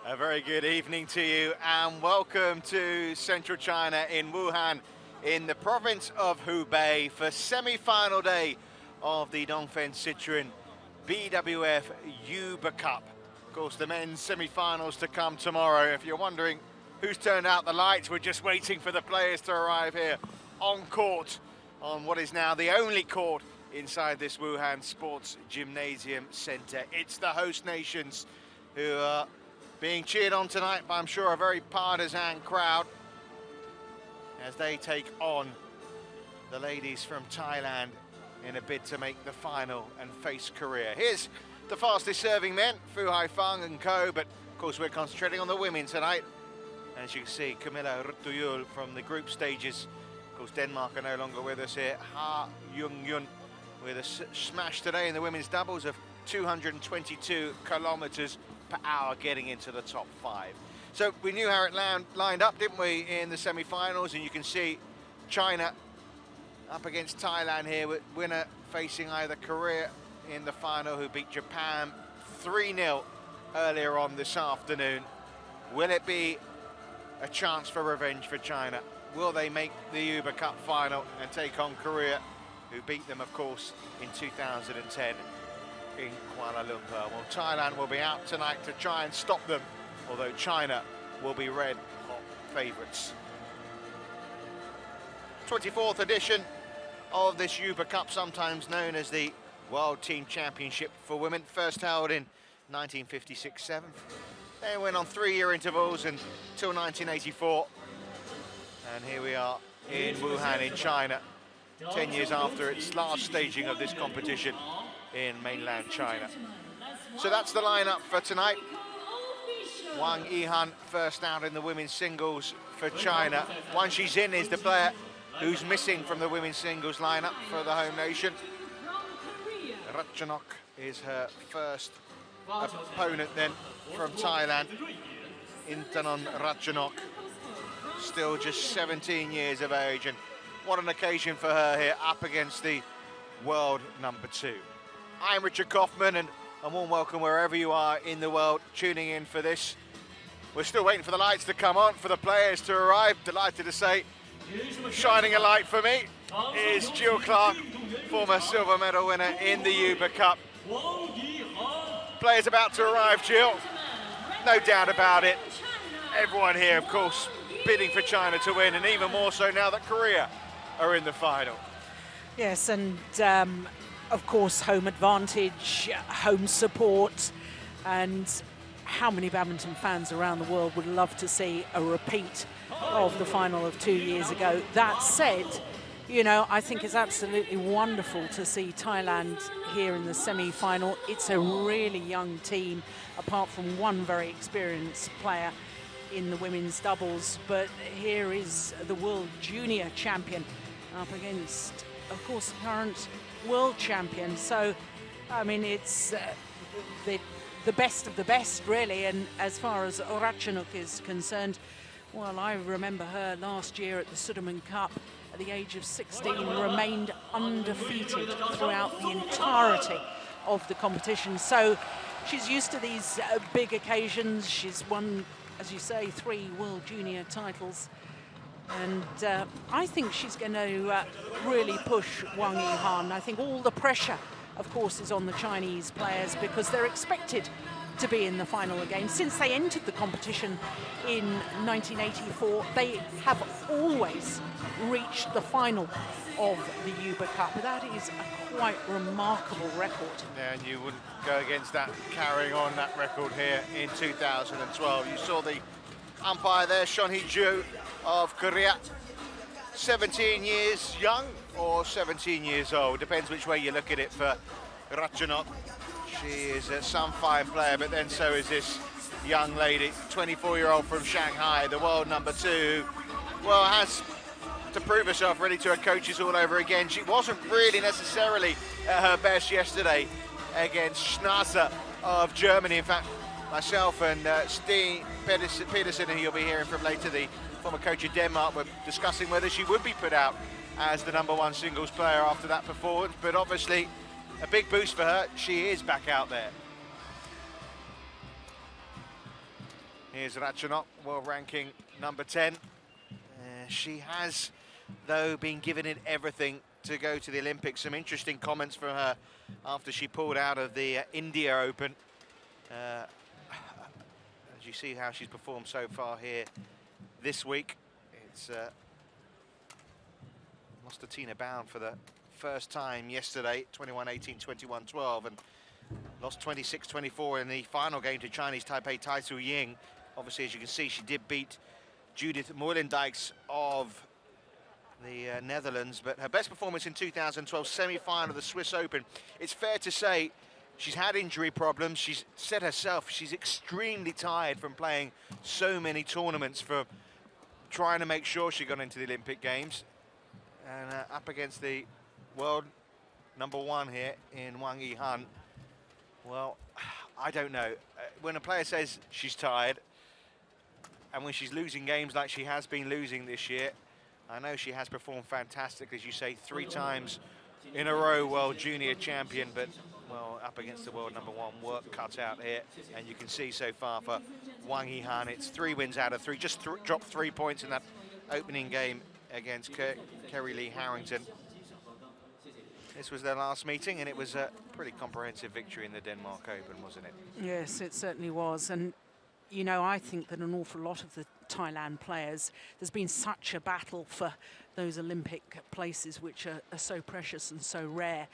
A very good evening to you and welcome to central China in Wuhan in the province of Hubei for semi-final day of the Dongfeng Citroën BWF Uber Cup. Of course, the men's semi-finals to come tomorrow. If you're wondering who's turned out the lights, we're just waiting for the players to arrive here on court on what is now the only court inside this Wuhan Sports Gymnasium Center. It's the host nations who are being cheered on tonight by, I'm sure, a very partisan crowd as they take on the ladies from Thailand in a bid to make the final and face Korea. Here's the fastest serving men, Fu Haifeng and co, but of course we're concentrating on the women tonight. As you can see, Camilla Rutuyul from the group stages. Of course, Denmark are no longer with us here. Ha Jung-yun with a smash today in the women's doubles of 222 kilometers per hour, getting into the top 5. So we knew how it lined up, didn't we, in the semi-finals, and you can see China up against Thailand here, with winner facing either Korea in the final, who beat Japan 3-0 earlier on this afternoon. Will it be a chance for revenge for China? Will they make the Uber Cup final and take on Korea, who beat them, of course, in 2010? In Kuala Lumpur. Well, Thailand will be out tonight to try and stop them, although China will be red hot favourites. 24th edition of this Uber Cup, sometimes known as the World Team Championship for women, first held in 1956-7. They went on 3-year intervals until 1984. And here we are in Wuhan in China, 10 years after its last staging of this competition in mainland China. So that's the lineup for tonight. Wang Yihan first out in the women's singles for China. Wang Shizin is the player who's missing from the women's singles lineup for the home nation. Ratchanok is her first opponent then from Thailand. Intanon Ratchanok, still just 17 years of age, and what an occasion for her here up against the world number 2. I'm Richard Kaufman, and a warm welcome wherever you are in the world tuning in for this. We're still waiting for the lights to come on, for the players to arrive. Delighted to say, shining a light for me is Jill Clark, former silver medal winner in the Uber Cup. Players about to arrive, Jill. No doubt about it. Everyone here, of course, bidding for China to win, and even more so now that Korea are in the final. Yes, and of course, home advantage, home support, and how many badminton fans around the world would love to see a repeat of the final of 2 years ago. That said, you know, I think it's absolutely wonderful to see Thailand here in the semi-final. It's a really young team, apart from one very experienced player in the women's doubles. But here is the world junior champion up against, of course, the current world champion. So, I mean, it's the best of the best, really. And as far as Ratchanok is concerned, well, I remember her last year at the Citroën Cup at the age of 16, remained undefeated throughout the entirety of the competition. So she's used to these big occasions. She's won, as you say, 3 world junior titles. And I think she's going to really push Wang Yihan. I think all the pressure, of course, is on the Chinese players because they're expected to be in the final again. Since they entered the competition in 1984, they have always reached the final of the Uber Cup. That is a quite remarkable record. Yeah, and you wouldn't go against that, carrying on that record here in 2012. You saw the umpire there, Son Hee-ju of Korea, 17 years young or 17 years old, depends which way you look at it for Ratchanok. She is some fine player, but then so is this young lady, 24-year-old from Shanghai, the world number 2, well, has to prove herself really to her coaches all over again. She wasn't really necessarily at her best yesterday against Schnasser of Germany. In fact, myself and Steen Pedersen, who you'll be hearing from later, the former coach of Denmark, were discussing whether she would be put out as the #1 singles player after that performance, but obviously a big boost for her. She is back out there. Here's Ratchanok, world ranking number 10. She has, though, been given it everything to go to the Olympics. Some interesting comments from her after she pulled out of the India Open. As you see how she's performed so far here this week, it's lost to Tina Bound for the first time yesterday, 21-18, 21-12, and lost 26-24 in the final game to Chinese Taipei Tai Tzu Ying. Obviously, as you can see, she did beat Judith Moorlendijks of the Netherlands, but her best performance in 2012, semi-final of the Swiss Open. It's fair to say she's had injury problems. She's said herself she's extremely tired from playing so many tournaments, for trying to make sure she got into the Olympic Games. And up against the world #1 here in Wang Yihan. Well, I don't know. When a player says she's tired, and when she's losing games like she has been losing this year, I know she has performed fantastic, as you say, 3 times in a row world junior champion, but, well, up against the world #1, work cut out here. And you can see so far for Wang Yihan, it's 3 wins out of 3, just dropped 3 points in that opening game against Kerry Lee Harrington. This was their last meeting, and it was a pretty comprehensive victory in the Denmark Open, wasn't it? Yes, it certainly was. And you know, I think that an awful lot of the Thailand players, there's been such a battle for those Olympic places, which are so precious and so rare.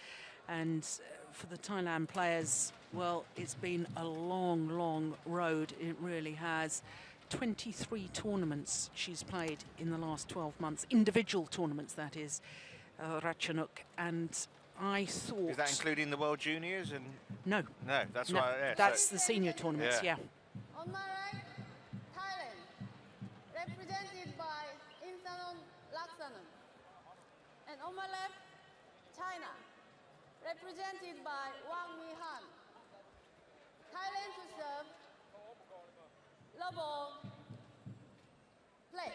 And for the Thailand players, well, it's been a long, long road. It really has. 23 tournaments she's played in the last 12 months, individual tournaments, that is, Ratchanok. And I thought... Is that including the World Juniors? And no. No, that's why. Yeah, that's the senior tournaments, yeah. On my right, Thailand, represented by Ratchanok. And on my left, China, represented by Wang Yihan. Thailand to serve, love all, play.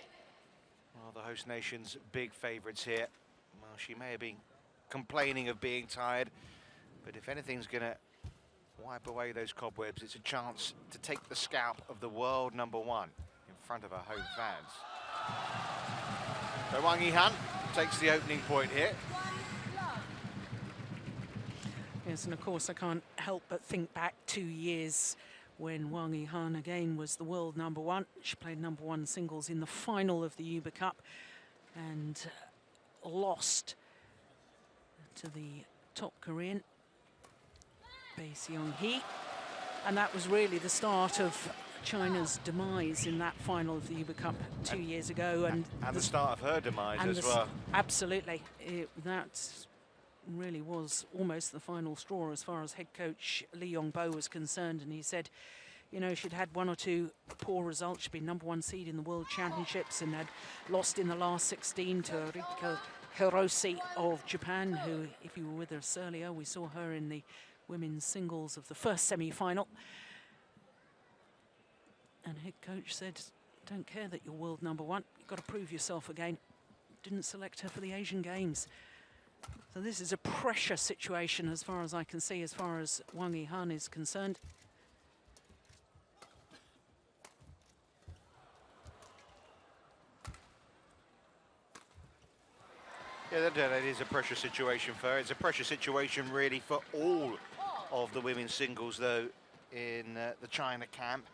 Well, the host nation's big favourites here. Well, she may have been complaining of being tired, but if anything's going to wipe away those cobwebs, it's a chance to take the scalp of the world #1 in front of her home fans. So Wang Yihan takes the opening point here. Yes, and of course I can't help but think back 2 years when Wang Yihan again was the world #1. She played #1 singles in the final of the Hubei Cup and lost to the top Korean, Bae Seong-hee. And that was really the start of China's demise in that final of the Hubei Cup 2 years ago. And the start of her demise as well. Absolutely. That really was almost the final straw as far as head coach Lee Yong-bo was concerned. And he said, you know, she'd had 1 or 2 poor results. She'd been #1 seed in the World Championships and had lost in the last 16 to Rika Hirose of Japan, who, if you were with us earlier, we saw her in the women's singles of the first semi-final. And head coach said, don't care that you're world #1, you've got to prove yourself again. Didn't select her for the Asian Games. So this is a pressure situation as far as I can see, as far as Wang Yihan is concerned. Yeah, that is a pressure situation for her. It's a pressure situation really for all of the women's singles, though, in the China camp.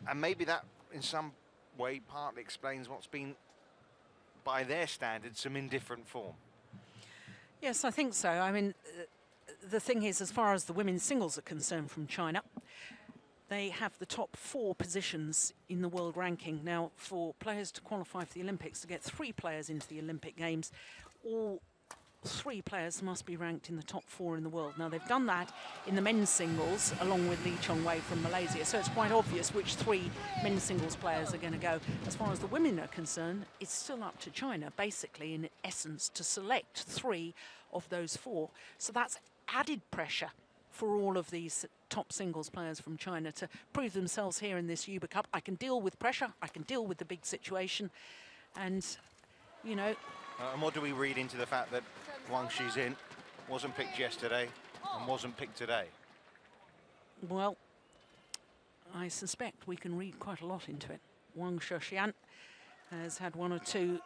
And maybe that, in some way, partly explains what's been, by their standards, some indifferent form. Yes, I think so. I mean, the thing is, as far as the women's singles are concerned from China, they have the top 4 positions in the world ranking. Now, for players to qualify for the Olympics, to get 3 players into the Olympic Games, all 3 players must be ranked in the top 4 in the world. Now, they've done that in the men's singles, along with Lee Chong-wei from Malaysia, so it's quite obvious which 3 men's singles players are going to go. As far as the women are concerned, it's still up to China, basically, in essence, to select 3 of those 4. So that's added pressure for all of these top singles players from China to prove themselves here in this Hubei Cup. I can deal with pressure, I can deal with the big situation, and, you know... and what do we read into the fact that Wang Shizin wasn't picked yesterday and wasn't picked today? Well, I suspect we can read quite a lot into it. Wang Shizin has had one or two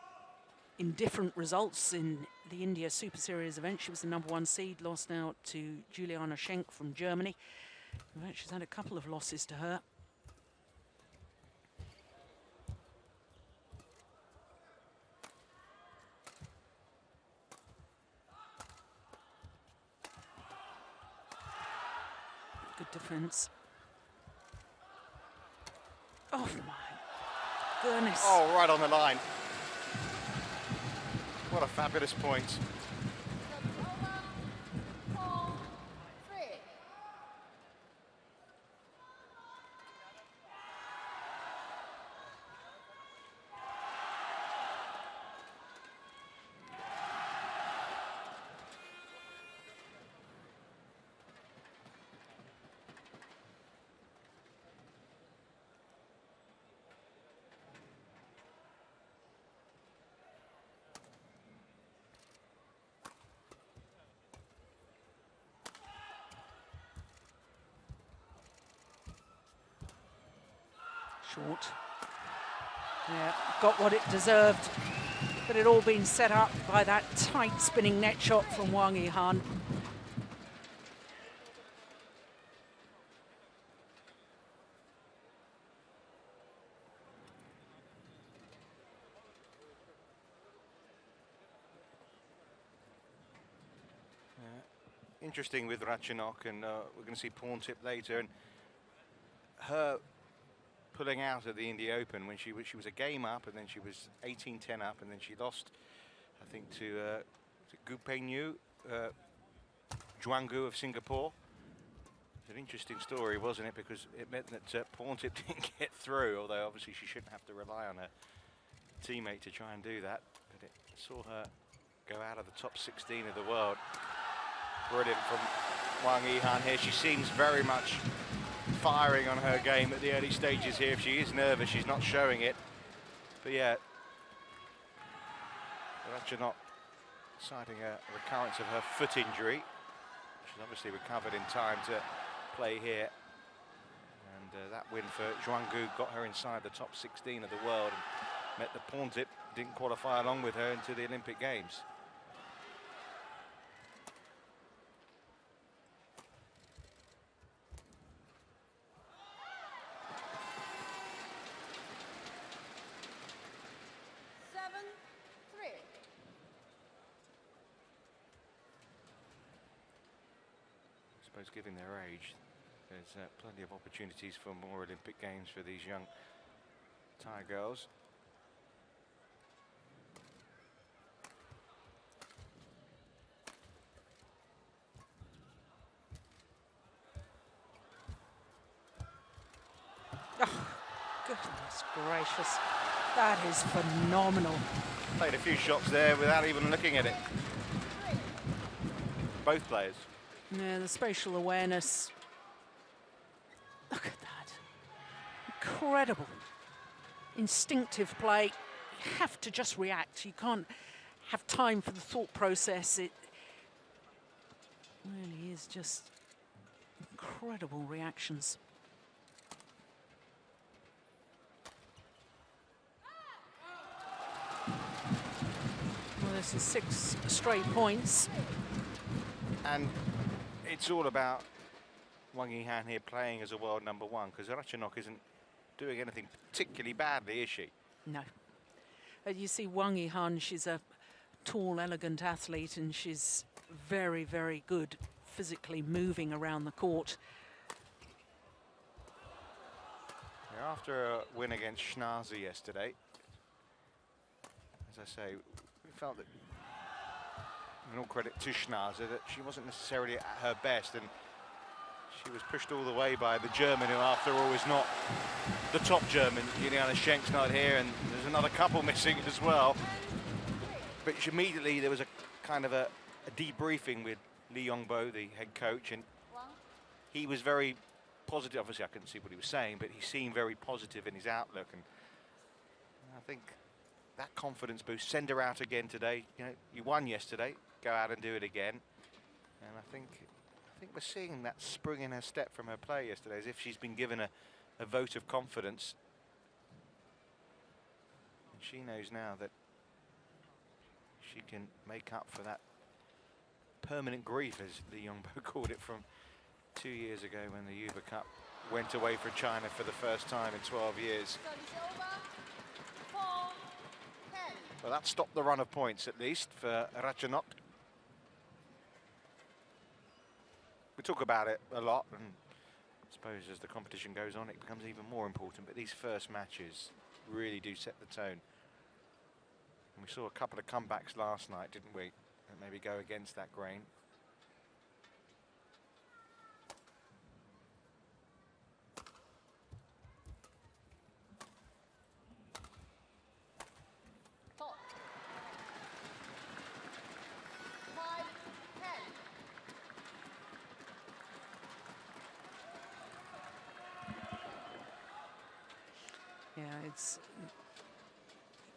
indifferent results in the India Super Series event. She was the #1 seed, lost out to Juliana Schenk from Germany. But she's had a couple of losses to her. Good defense. Oh my goodness. Oh, right on the line. What a fabulous point. Short. Yeah, got what it deserved, but it all been set up by that tight spinning net shot from Wang Yihan. Interesting with Ratchanok, and we're going to see Porntip later, and her pulling out of the India Open when she was a game up, and then she was 18-10 up, and then she lost, I think, to Gupengyu, Zhuanggu of Singapore. It's an interesting story, wasn't it? Because it meant that Porntip didn't get through, although obviously she shouldn't have to rely on her teammate to try and do that. But it saw her go out of the top 16 of the world. Brilliant from Wang Yihan here. She seems very much firing on her game at the early stages here. If she is nervous, she's not showing it. But yeah, Ratchanok citing a recurrence of her foot injury. She's obviously recovered in time to play here. And that win for Zhuanggu got her inside the top 16 of the world, and met the Porntip, didn't qualify along with her into the Olympic Games. Given their age, there's plenty of opportunities for more Olympic Games for these young Thai girls. Oh, goodness gracious. That is phenomenal. Played a few shots there without even looking at it. Both players. Yeah, the spatial awareness. Look at that. Incredible. Instinctive play. You have to just react. You can't have time for the thought process. It really is just incredible reactions. Well, this is 6 straight points. And it's all about Wang Yihan here playing as a world #1, because Ratchanok isn't doing anything particularly badly, is she? No. You see Wang Yihan, she's a tall, elegant athlete, and she's very, very good physically moving around the court. Yeah, after a win against Schnazi yesterday, as I say, we felt that, and all credit to Schnazi, that she wasn't necessarily at her best, and she was pushed all the way by the German, who after all is not the top German. Juliana Schenk's not here, and there's another couple missing as well. But immediately there was a kind of a debriefing with Li Yongbo, the head coach, and he was very positive. Obviously, I couldn't see what he was saying, but he seemed very positive in his outlook. And I think that confidence boost, send her out again today. You know, you won yesterday, go out and do it again. And I think we're seeing that spring in her step from her play yesterday, as if she's been given a vote of confidence. And she knows now that she can make up for that permanent grief, as the Yongbo called it, from 2 years ago when the Hubei Cup went away from China for the first time in 12 years. Well, that stopped the run of points, at least, for Ratchanok. We talk about it a lot, and I suppose as the competition goes on, it becomes even more important. But these first matches really do set the tone. And we saw a couple of comebacks last night, didn't we? And maybe go against that grain.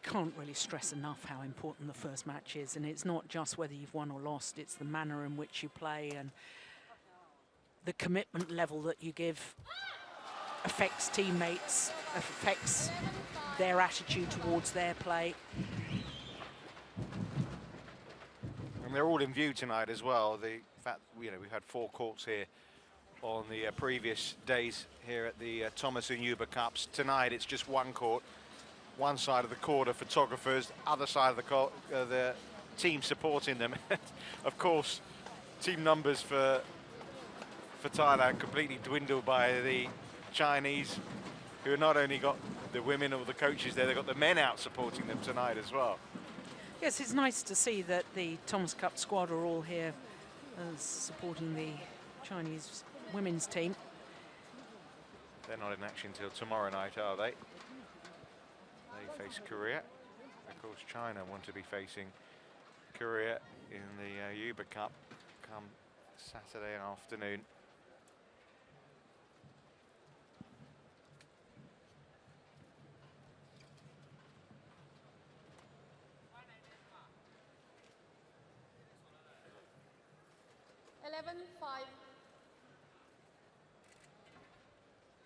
Can't really stress enough how important the first match is, and it's not just whether you've won or lost, it's the manner in which you play, and the commitment level that you give affects teammates, affects their attitude towards their play. And they're all in view tonight as well. The fact, you know, we've had 4 courts here on the previous days here at the Thomas and Hubei Cups. Tonight it's just one court. One side of the court are photographers, other side of the court the team supporting them. Of course, team numbers for Thailand completely dwindled by the Chinese, who have not only got the women or the coaches there, they've got the men out supporting them tonight as well. Yes, it's nice to see that the Thomas Cup squad are all here supporting the Chinese women's team. They're not in action till tomorrow night, are they? They face Korea. Of course, China want to be facing Korea in the Hubei Cup come Saturday afternoon.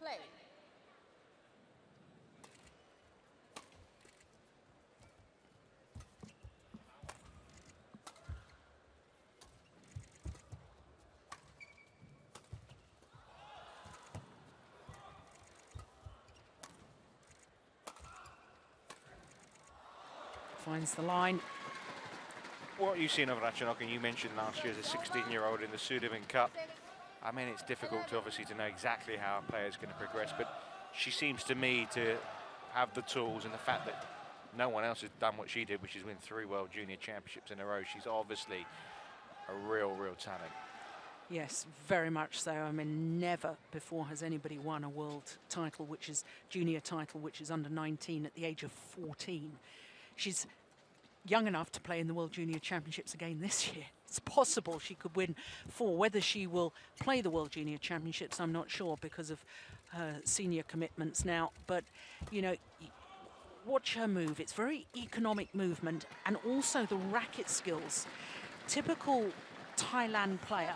Play. Finds the line. What you've seen of Ratchanok, and you mentioned last year as a 16-year-old in the Citroën Cup. I mean, it's difficult to obviously to know exactly how a player's going to progress, but she seems to me to have the tools, and the fact that no one else has done what she did, which is win 3 World Junior Championships in a row. She's obviously a real talent. Yes, very much so. I mean, never before has anybody won a world title, which is junior title, which is under 19 at the age of 14. She's young enough to play in the World Junior Championships again this year. It's possible she could win 4. Whether she will play the World Junior Championships, I'm not sure because of her senior commitments now. But, you know, watch her move. It's very economic movement, and also the racket skills. Typical Thailand player.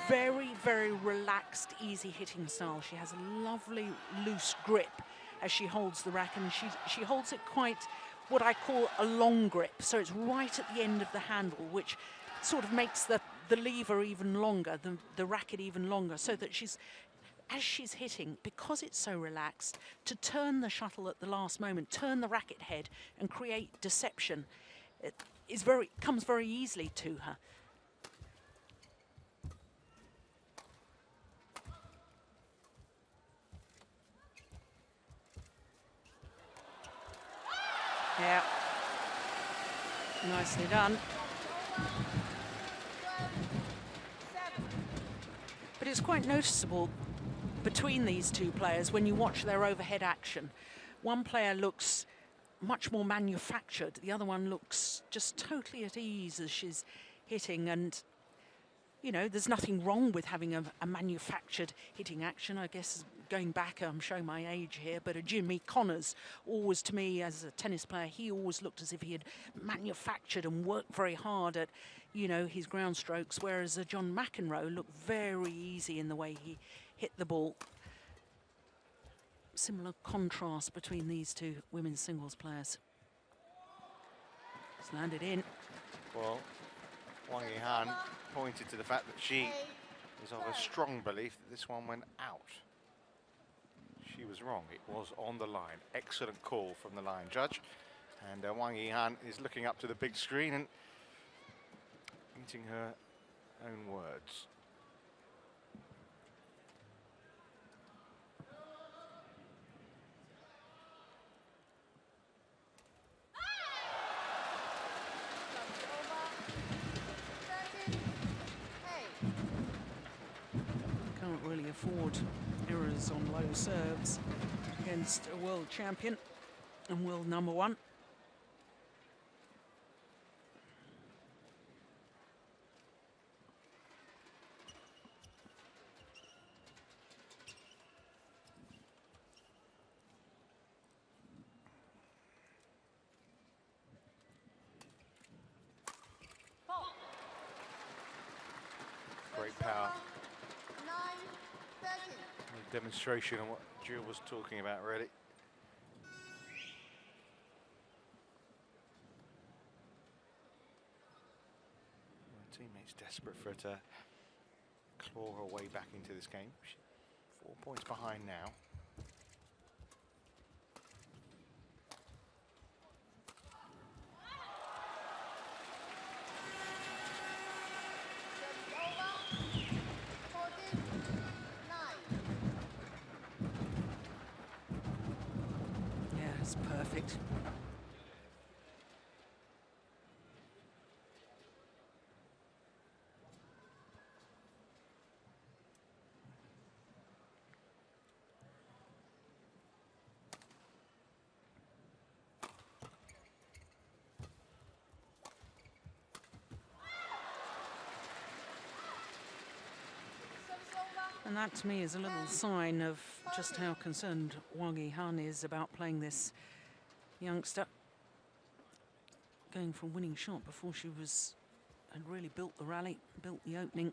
Very, very relaxed, easy hitting style. She has a lovely loose grip as she holds the racket, and she holds it quite what I call a long grip. So it's right at the end of the handle, which sort of makes the lever even longer, the racket even longer, so that as she's hitting, because it's so relaxed, to turn the shuttle at the last moment, turn the racket head and create deception, it comes very easily to her. Yeah, nicely done. But it's quite noticeable between these two players when you watch their overhead action. One player looks much more manufactured, the other one looks just totally at ease as she's hitting, and you know, there's nothing wrong with having a manufactured hitting action. I guess going back, I'm showing my age here, but a Jimmy Connors always, to me, as a tennis player, he always looked as if he had manufactured and worked very hard at, you know, his ground strokes, whereas a John McEnroe looked very easy in the way he hit the ball. Similar contrast between these two women's singles players. It's landed in. Well, Wang Yihan pointed to the fact that she is of a strong belief that this one went out. She was wrong. It was on the line. Excellent call from the line judge. And Wang Yihan is looking up to the big screen and eating her own words. Can't really afford errors on low serves against a world champion and world number one. Great power. A demonstration on what Jill was talking about, really. My teammate's desperate for her to claw her way back into this game. 4 points behind now. Perfect. And that, to me, is a little sign of just how concerned Wang Yihan is about playing this youngster. Going for a winning shot before she had really built the rally, built the opening.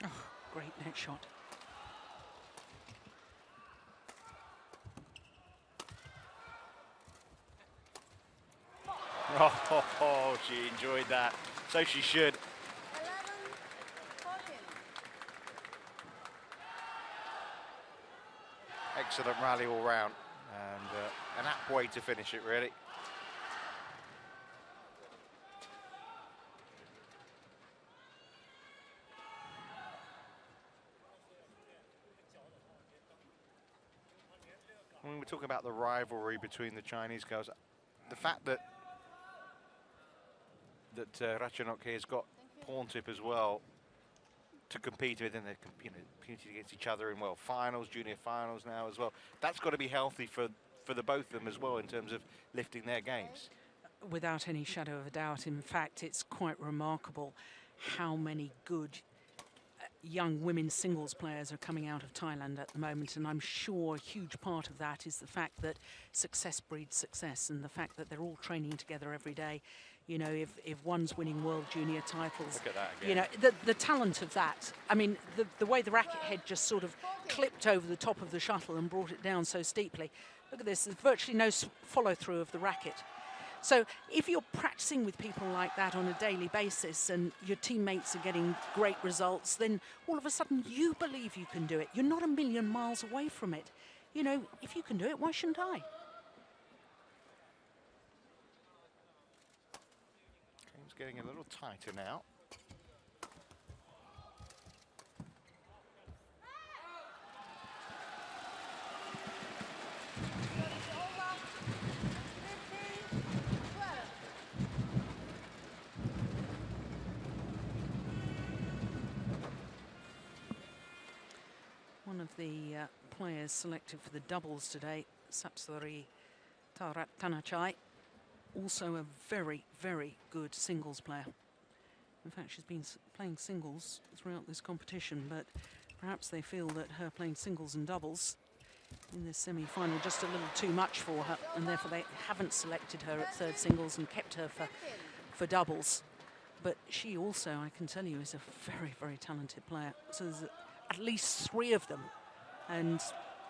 Oh, great net shot. Oh, she enjoyed that. So she should. 11-14. Excellent rally all round. And an apt way to finish it, really. When we're talking about the rivalry between the Chinese girls, the fact that Ratchanok here has got Porntip as well to compete with, and they're competing against each other in finals, junior finals now as well. That's got to be healthy for the both of them as well in terms of lifting their games. Without any shadow of a doubt. In fact, it's quite remarkable how many good young women's singles players are coming out of Thailand at the moment, and I'm sure a huge part of that is the fact that success breeds success, and the fact that they're all training together every day. You know, if one's winning world junior titles, look at that again. You know, the talent of that. I mean, the way the racket head just sort of clipped over the top of the shuttle and brought it down so steeply. Look at this, there's virtually no follow through of the racket. So if you're practicing with people like that on a daily basis and your teammates are getting great results, then all of a sudden you believe you can do it. You're not a million miles away from it. You know, if you can do it, why shouldn't I? Game's getting a little tighter now. players selected for the doubles today. Sapsari Ratchanok, also a very, very good singles player. In fact, she's been playing singles throughout this competition, but perhaps they feel that her playing singles and doubles in this semi-final just a little too much for her, and therefore they haven't selected her at third singles and kept her for doubles. But she also, I can tell you, is a very, very talented player. So there's at least 3 of them. And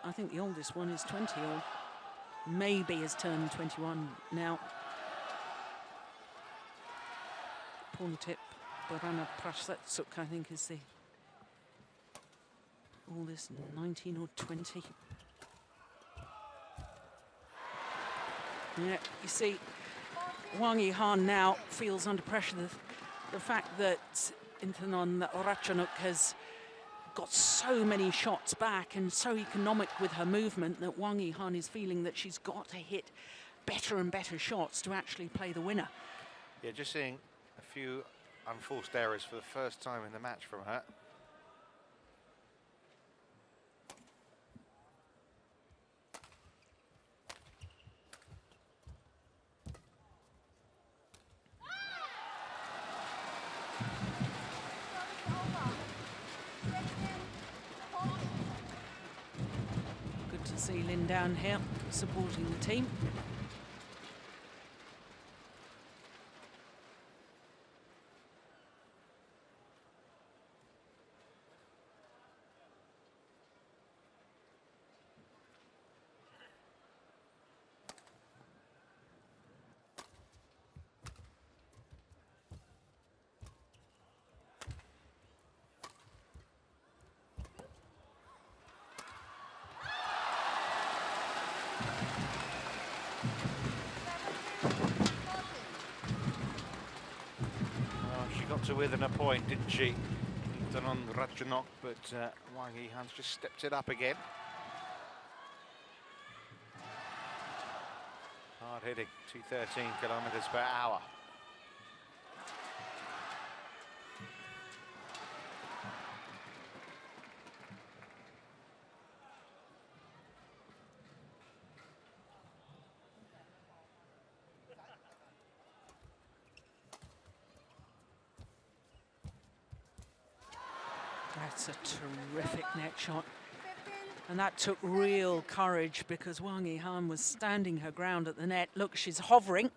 I think the oldest one is 20 or maybe has turned 21 now. Porntip, Borana Prasetsuk, I think, is the oldest, 19 or 20. Yeah, you see, Wang Yihan now feels under pressure. The fact that Intanon Ratchanok has got so many shots back and so economic with her movement that Wang Yihan is feeling that she's got to hit better and better shots to actually play the winner. Yeah, just seeing a few unforced errors for the first time in the match from her. Good to see Lin down here supporting the team. To within a point, didn't she? Done on Ratchanok, but Wang Yihan's just stepped it up again. Hard hitting, 213 kilometers per hour. That's a terrific net shot. And that took real courage because Wang Yihan was standing her ground at the net. Look, she's hovering.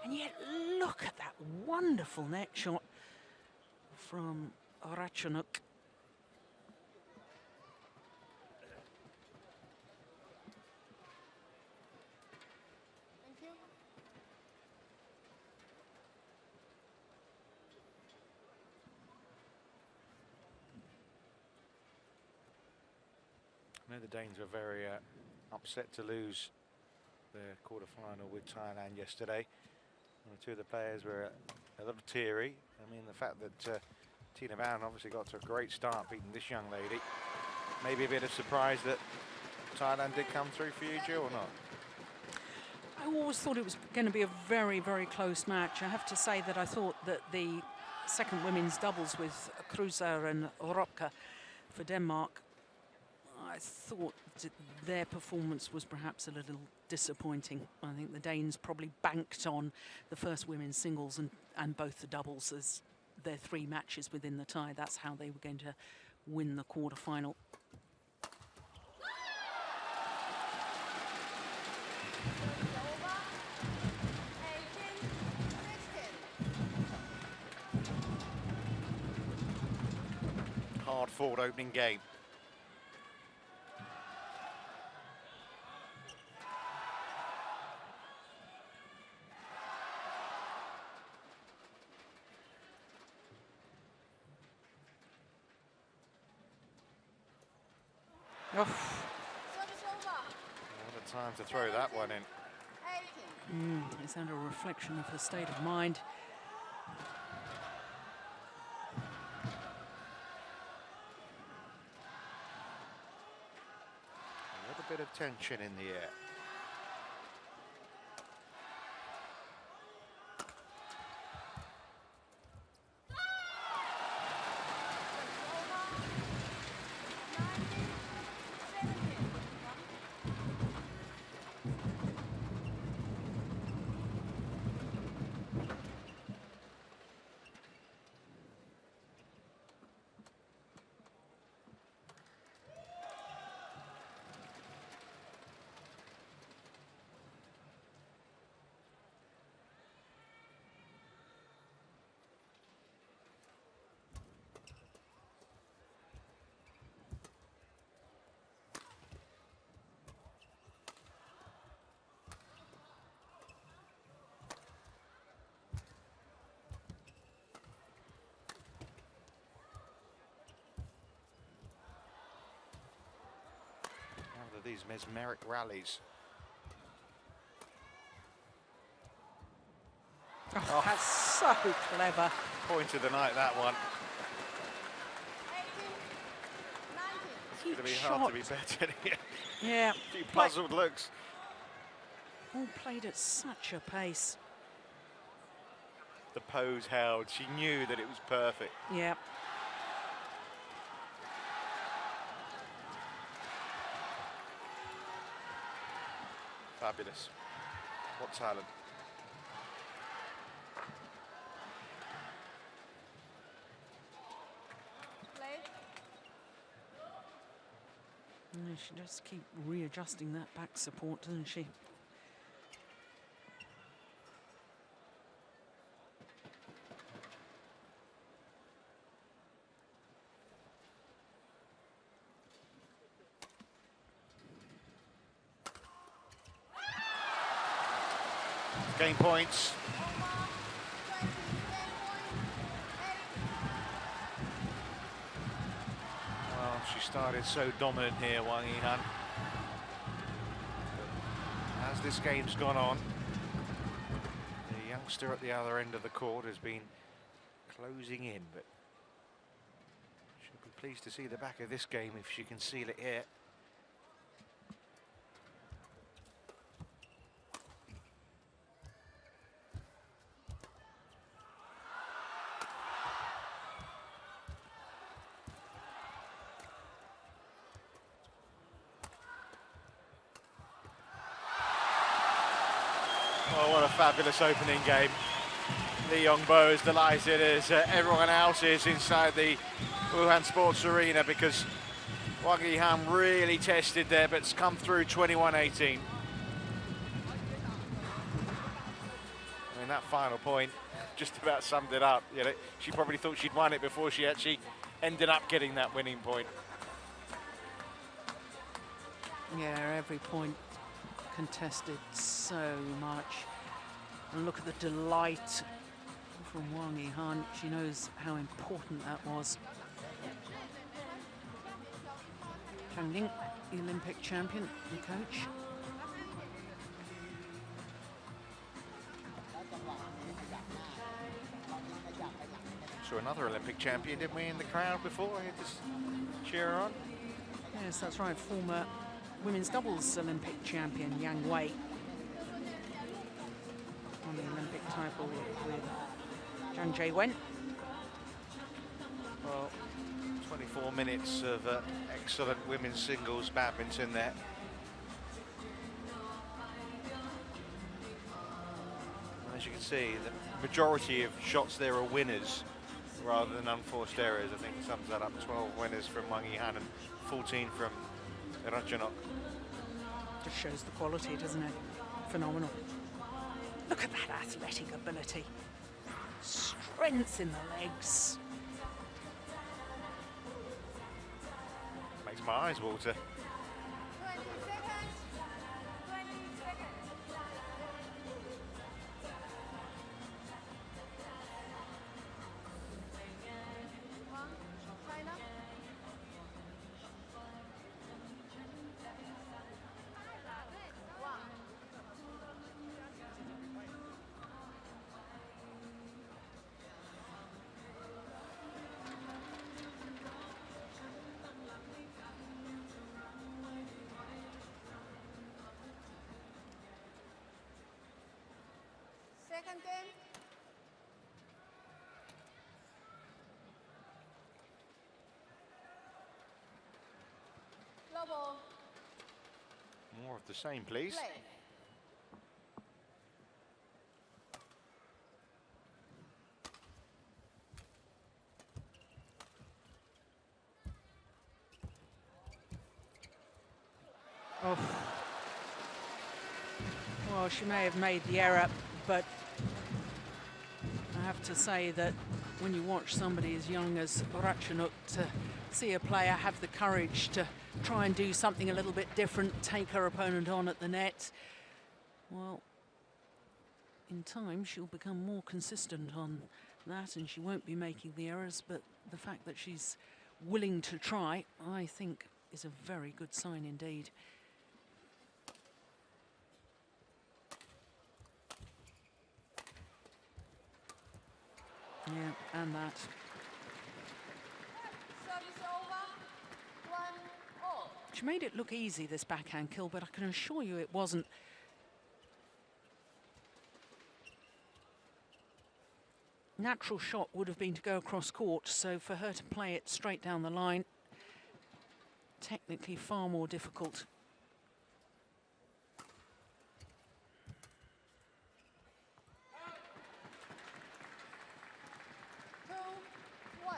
And yet look at that wonderful net shot from Ratchanok. I know the Danes were very upset to lose their quarter-final with Thailand yesterday. And the 2 of the players were a little teary. I mean, the fact that Tina Van obviously got to a great start beating this young lady. Maybe a bit of surprise that Thailand did come through for you, Jill, or not? I always thought it was going to be a very, very close match. I have to say that I thought that the second women's doubles with Kruse and Ropka for Denmark, I thought that their performance was perhaps a little disappointing. I think the Danes probably banked on the first women's singles and both the doubles as their 3 matches within the tie. That's how they were going to win the quarter-final. Hard-fought opening game. Oh. What a time to throw that one in. Is that a reflection of her state of mind? A little bit of tension in the air. these mesmeric rallies. Oh, that's so clever. Point of the night, that one. 18, 19. It's going to be hard to be better here. Yeah. A few puzzled looks. All played at such a pace. The pose held. She knew that it was perfect. Yeah. Fabulous. What talent. Play. She does keep readjusting that back support, doesn't she? Game points. Well, she started so dominant here, Wang Yihan. As this game's gone on, the youngster at the other end of the court has been closing in, but she'll be pleased to see the back of this game if she can seal it here. Oh, what a fabulous opening game. Li Yongbo is delighted as everyone else is inside the Wuhan Sports Arena because Wang Yihan really tested there, but it's come through 21-18. I mean, that final point just about summed it up. You know, she probably thought she'd won it before she actually ended up getting that winning point. Yeah, every point contested so much. And look at the delight from Wang Yihan. She knows how important that was. Zhang Ling, the Olympic champion, the coach. Saw another Olympic champion, didn't we, in the crowd before? I had to cheer her on. Yes, that's right. Former women's doubles Olympic champion Yang Wei on the Olympic title with Zhang Jiewen. Well, 24 minutes of excellent women's singles badminton there. And as you can see, the majority of shots there are winners rather than unforced errors. I think sums that up. 12 winners from Wang Yihan and 14 from Ratchanok. Just shows the quality, doesn't it? Phenomenal. Look at that athletic ability. Strength in the legs. Makes my eyes water. 20 seconds. 20 seconds. Wang, China. Wang. Second game. Global. More of the same, please. Play. Oh. Well, she may have made the error, but I have to say that when you watch somebody as young as Ratchanok, to see a player have the courage to try and do something a little bit different, take her opponent on at the net, well, in time she'll become more consistent on that and she won't be making the errors, but the fact that she's willing to try, I think, is a very good sign indeed. Yeah, and that. Service over. 1-all. She made it look easy, this backhand kill, but I can assure you it wasn't. Natural shot would have been to go across court, so for her to play it straight down the line, technically far more difficult. 2-1.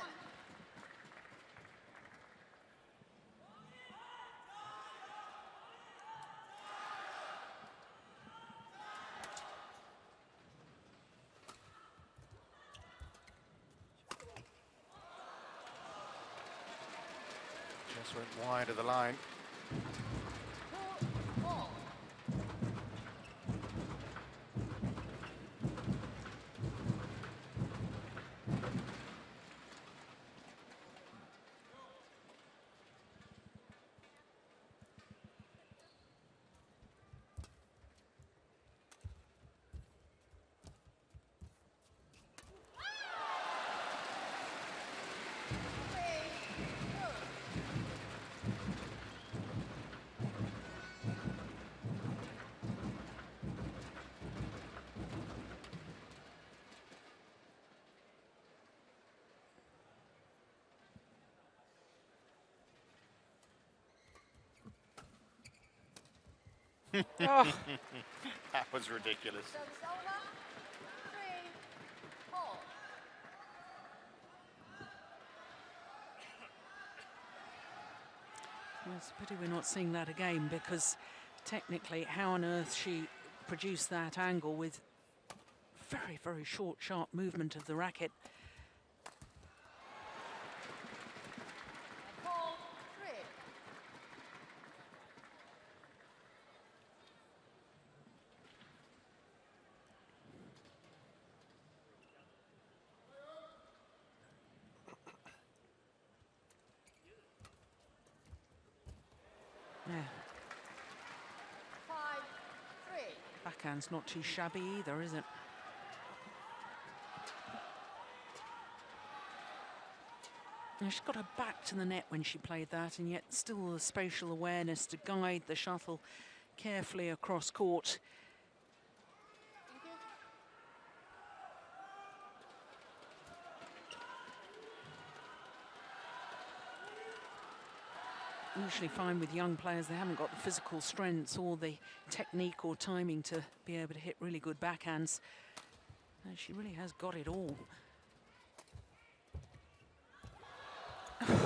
Just went wide of the line. 2-all. Oh, That was ridiculous. Service over. 3-all. it's a pity we're not seeing that again, because technically how on earth she produced that angle with very, very short, sharp movement of the racket. 4-3. Yeah, 5-3. backhand's not too shabby either, is it? Now, she's got her back to the net when she played that, and yet still the spatial awareness to guide the shuttle carefully across court. Thank you. Usually find with young players they haven't got the physical strength or the technique or timing to be able to hit really good backhands. And she really has got it all. My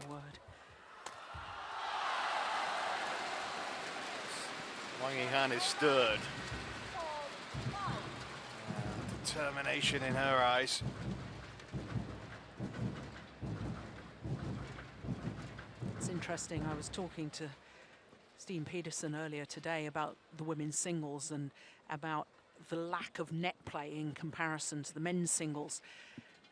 word. Wang Yihan is stirred. 4-5. Determination in her eyes. It's interesting, I was talking to Steen Peterson earlier today about the women's singles and about the lack of net play in comparison to the men's singles.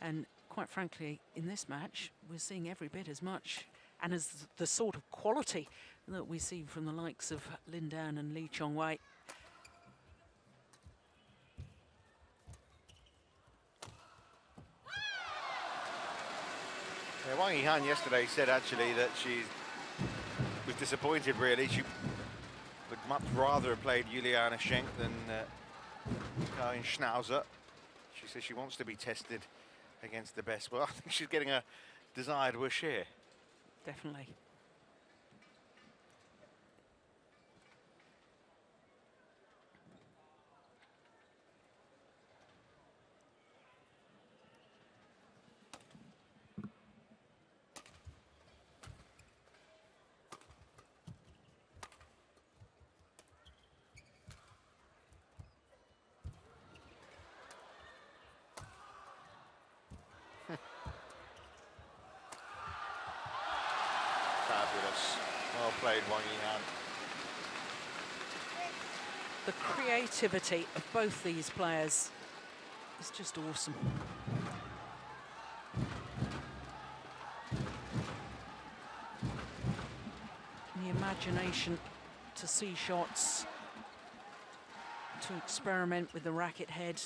And quite frankly, in this match, we're seeing every bit as much and as the sort of quality that we see from the likes of Lin Dan and Lee Chong-wei. Yeah, Wang Yihan yesterday said actually that she was disappointed really. She would much rather have played Juliana Schenk than Karin Schnauzer. She says she wants to be tested against the best. Well, I think she's getting a desired wish here. Definitely. Fabulous. Well played, Wang Yihan. The creativity of both these players is just awesome. The imagination to see shots, to experiment with the racket head.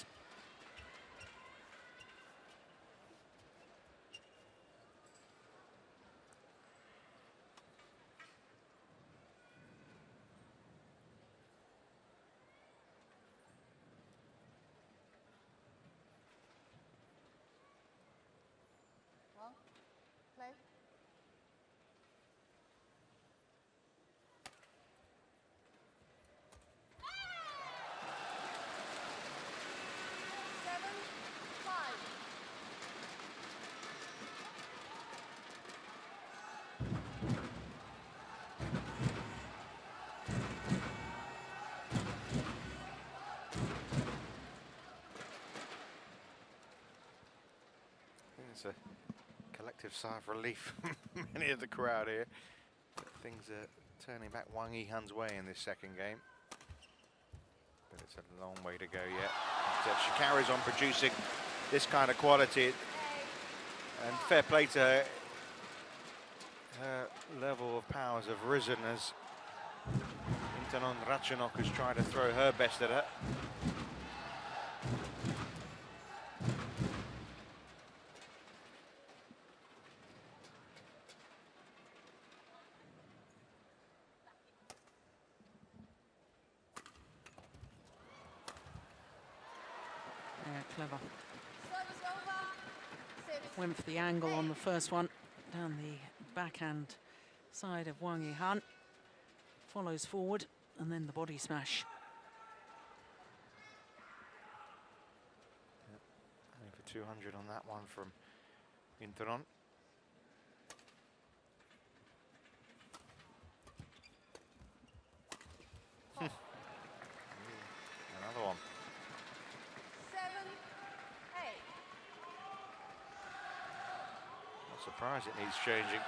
It's a collective sigh of relief from many of the crowd here. But things are turning back Wang Yihan's way in this second game. But it's a long way to go yet. But, she carries on producing this kind of quality. And fair play to her. Her level of powers have risen as Ratchanok has tried to throw her best at her. Yeah, clever. Service over. Service. Went for the angle on the first one, down the backhand side of Wang Yihan. Follows forward, and then the body smash. Yep. Over 200 on that one from Interon. Another one. 7, 8. Not surprised it needs changing.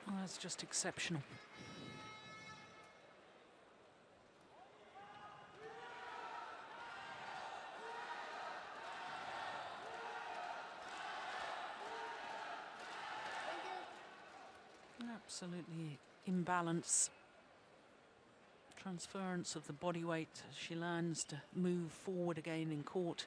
Oh, that's just exceptional. Absolutely imbalance. Transference of the body weight as she learns to move forward again in court.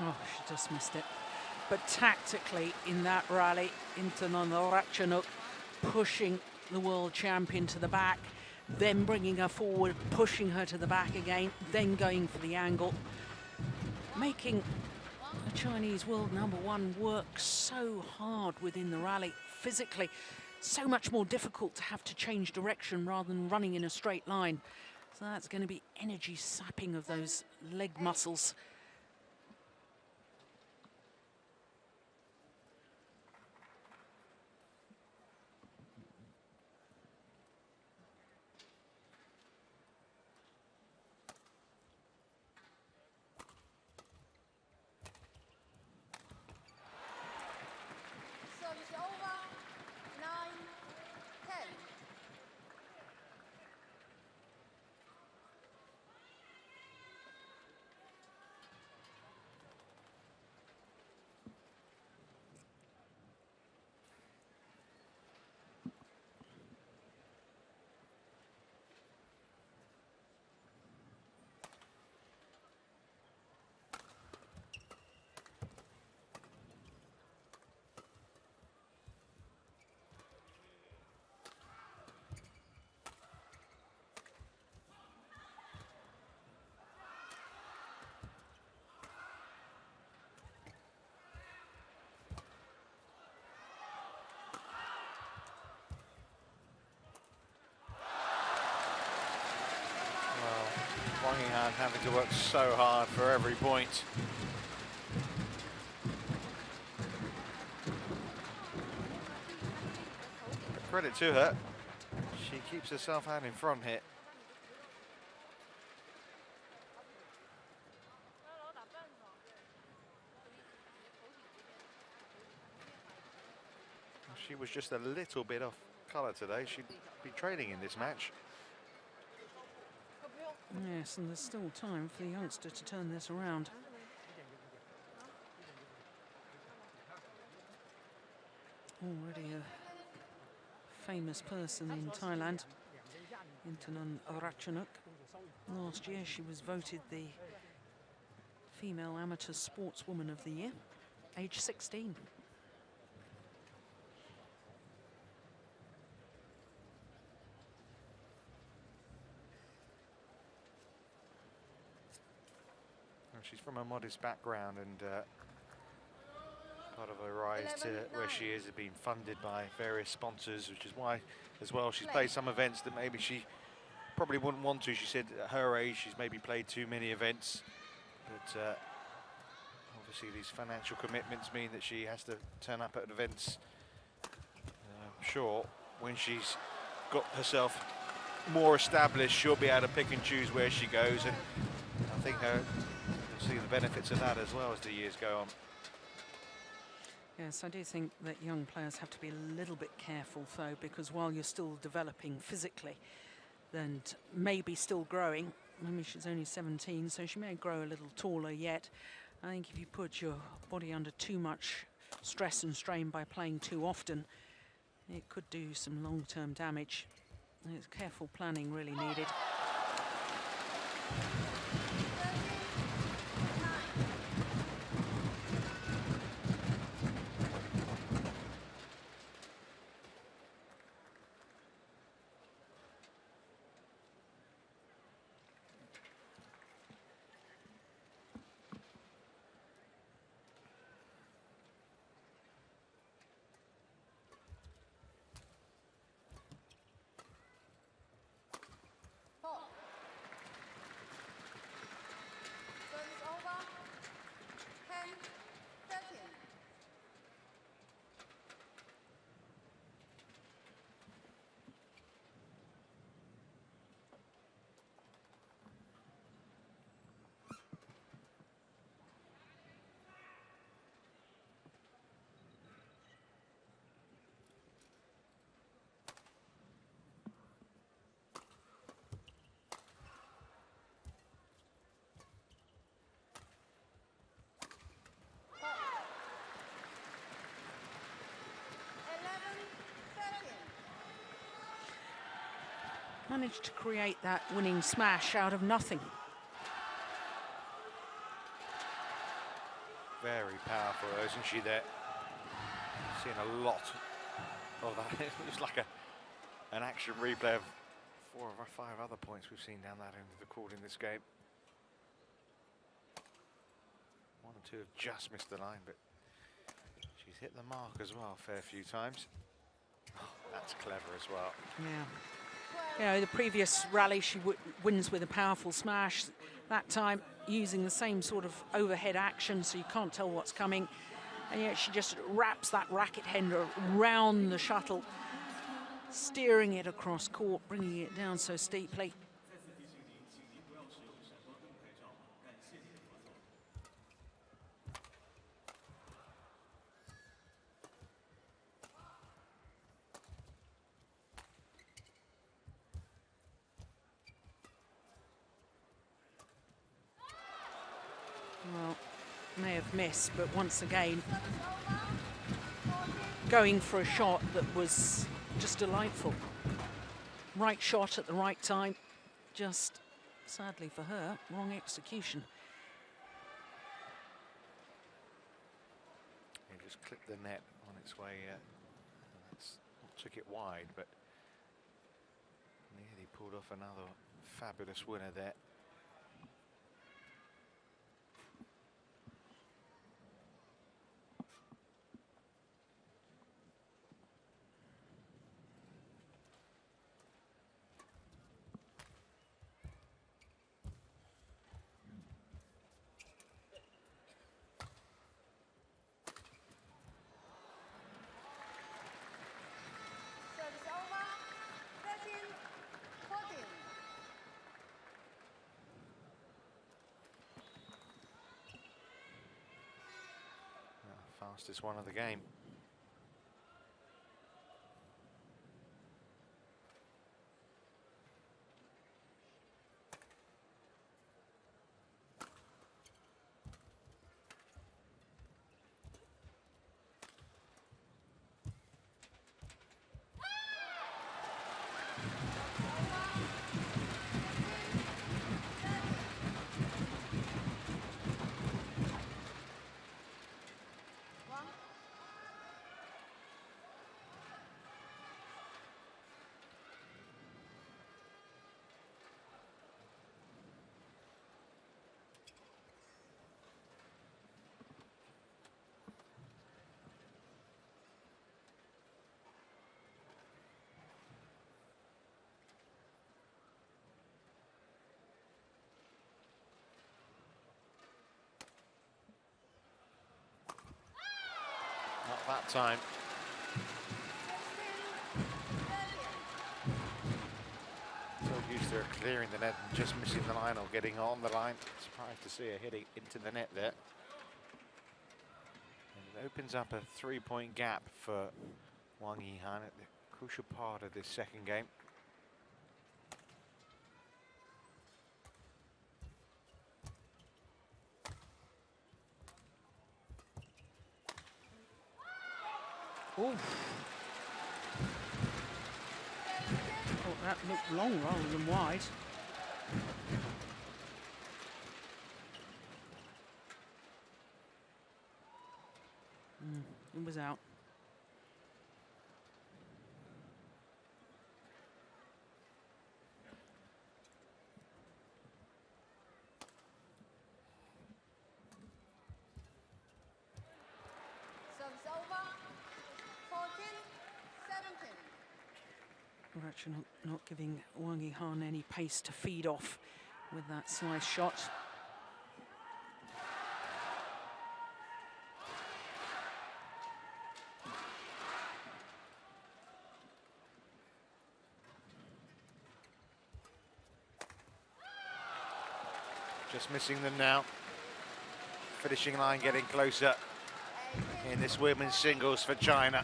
Oh, she just missed it. But tactically in that rally, Ratchanok pushing the world champion to the back, then bringing her forward, pushing her to the back again, then going for the angle, making the Chinese world #1 work so hard within the rally. Physically, so much more difficult to have to change direction rather than running in a straight line. So that's going to be energy sapping of those leg muscles. Service over. 9, 10. having to work so hard for every point. But credit to her, she keeps herself out in front here. She was just a little bit off colour today. She'd be training in this match. Yes, and there's still time for the youngster to turn this around. Already a famous person in Thailand, Ratchanok. Last year she was voted the Female Amateur Sportswoman of the Year, age 16. She's from a modest background, and part of her rise to where she is has been funded by various sponsors, which is why, as well, she's played some events that maybe she probably wouldn't want to. She said at her age she's maybe played too many events, but obviously these financial commitments mean that she has to turn up at events. I'm sure when she's got herself more established, she'll be able to pick and choose where she goes, and I think you'll see the benefits of that as well as the years go on. Yes, I do think that young players have to be a little bit careful, though, because while you're still developing physically and maybe still growing, I mean, she's only 17, so she may grow a little taller yet. I think if you put your body under too much stress and strain by playing too often, it could do some long-term damage. There's careful planning really needed. Managed to create that winning smash out of nothing. Very powerful, isn't she, there? Seeing a lot of that. It was like an action replay of 4 or 5 other points we've seen down that end of the court in this game. 1 and 2 have just missed the line, but she's hit the mark as well a fair few times. Oh, that's clever as well. Yeah. You know, the previous rally she wins with a powerful smash. That time using the same sort of overhead action, so you can't tell what's coming. And yet she just wraps that racket hand around the shuttle, steering it across court, bringing it down so steeply. Well, may have missed, but once again, going for a shot that was just delightful. Right shot at the right time, just sadly for her, wrong execution. He just clipped the net on its way, took it wide, but nearly pulled off another fabulous winner there. Fastest one of the game. Not that time. So used to her clearing the net and just missing the line or getting on the line. Surprised to see her hitting into the net there. And it opens up a 3-point gap for Wang Yihan at the crucial part of this second game. Oh, that looked long rather than wide. It was out. Service over. 14, 17. Ratchanok not giving Wang Yihan any pace to feed off with that slice shot. Just missing them now. Finishing line getting closer in this women's singles for China.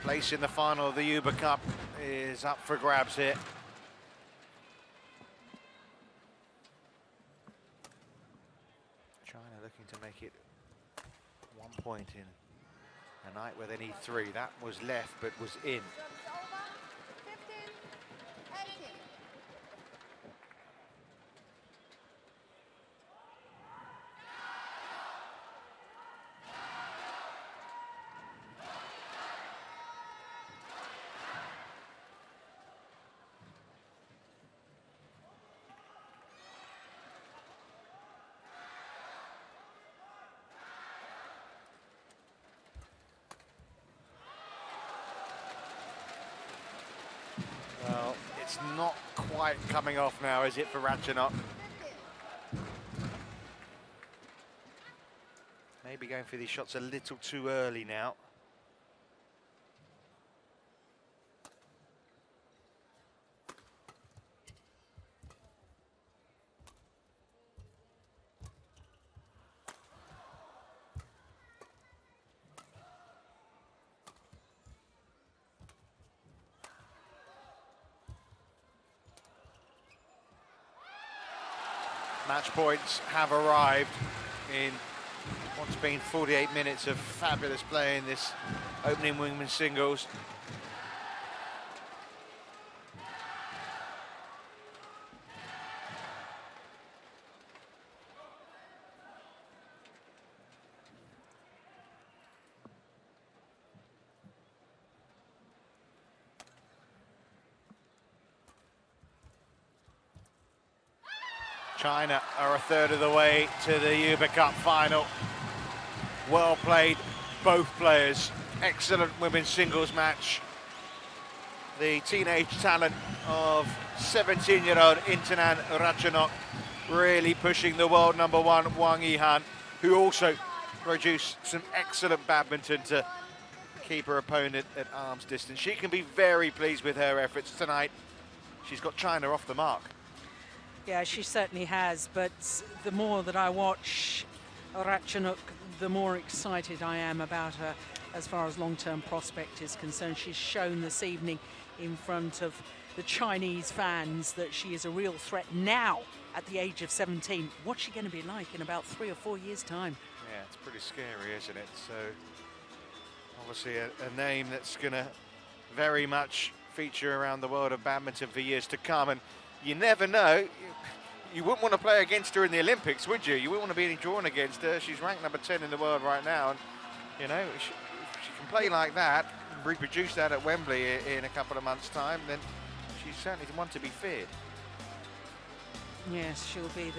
Place in the final of the Hubei Cup is up for grabs here. China looking to make it 1 point in a night where they need 3. That was left but was in. Service over. 15, 18. Well, it's not quite coming off now, is it, for Ratchanok? 15. Maybe going for these shots a little too early now. Match points have arrived in what's been 48 minutes of fabulous play in this opening women's singles. China are a third of the way to the Hubei Cup final. Well played, both players. Excellent women's singles match. The teenage talent of 17-year-old Internan Ratchanok really pushing the world #1 Wang Yihan, who also produced some excellent badminton to keep her opponent at arm's distance. She can be very pleased with her efforts tonight. She's got China off the mark. Yeah, she certainly has, but the more that I watch Ratchanok, the more excited I am about her as far as long-term prospect is concerned. She's shown this evening in front of the Chinese fans that she is a real threat now at the age of 17. What's she going to be like in about 3 or 4 years' time? Yeah, it's pretty scary, isn't it? So obviously a name that's going to very much feature around the world of badminton for years to come, and you never know. You wouldn't want to play against her in the Olympics, would you? You wouldn't want to be drawn against her. She's ranked number 10 in the world right now, and you know, if she can play like that, reproduce that at Wembley in a couple of months' time, then she's certainly one to be feared. Yes, she'll be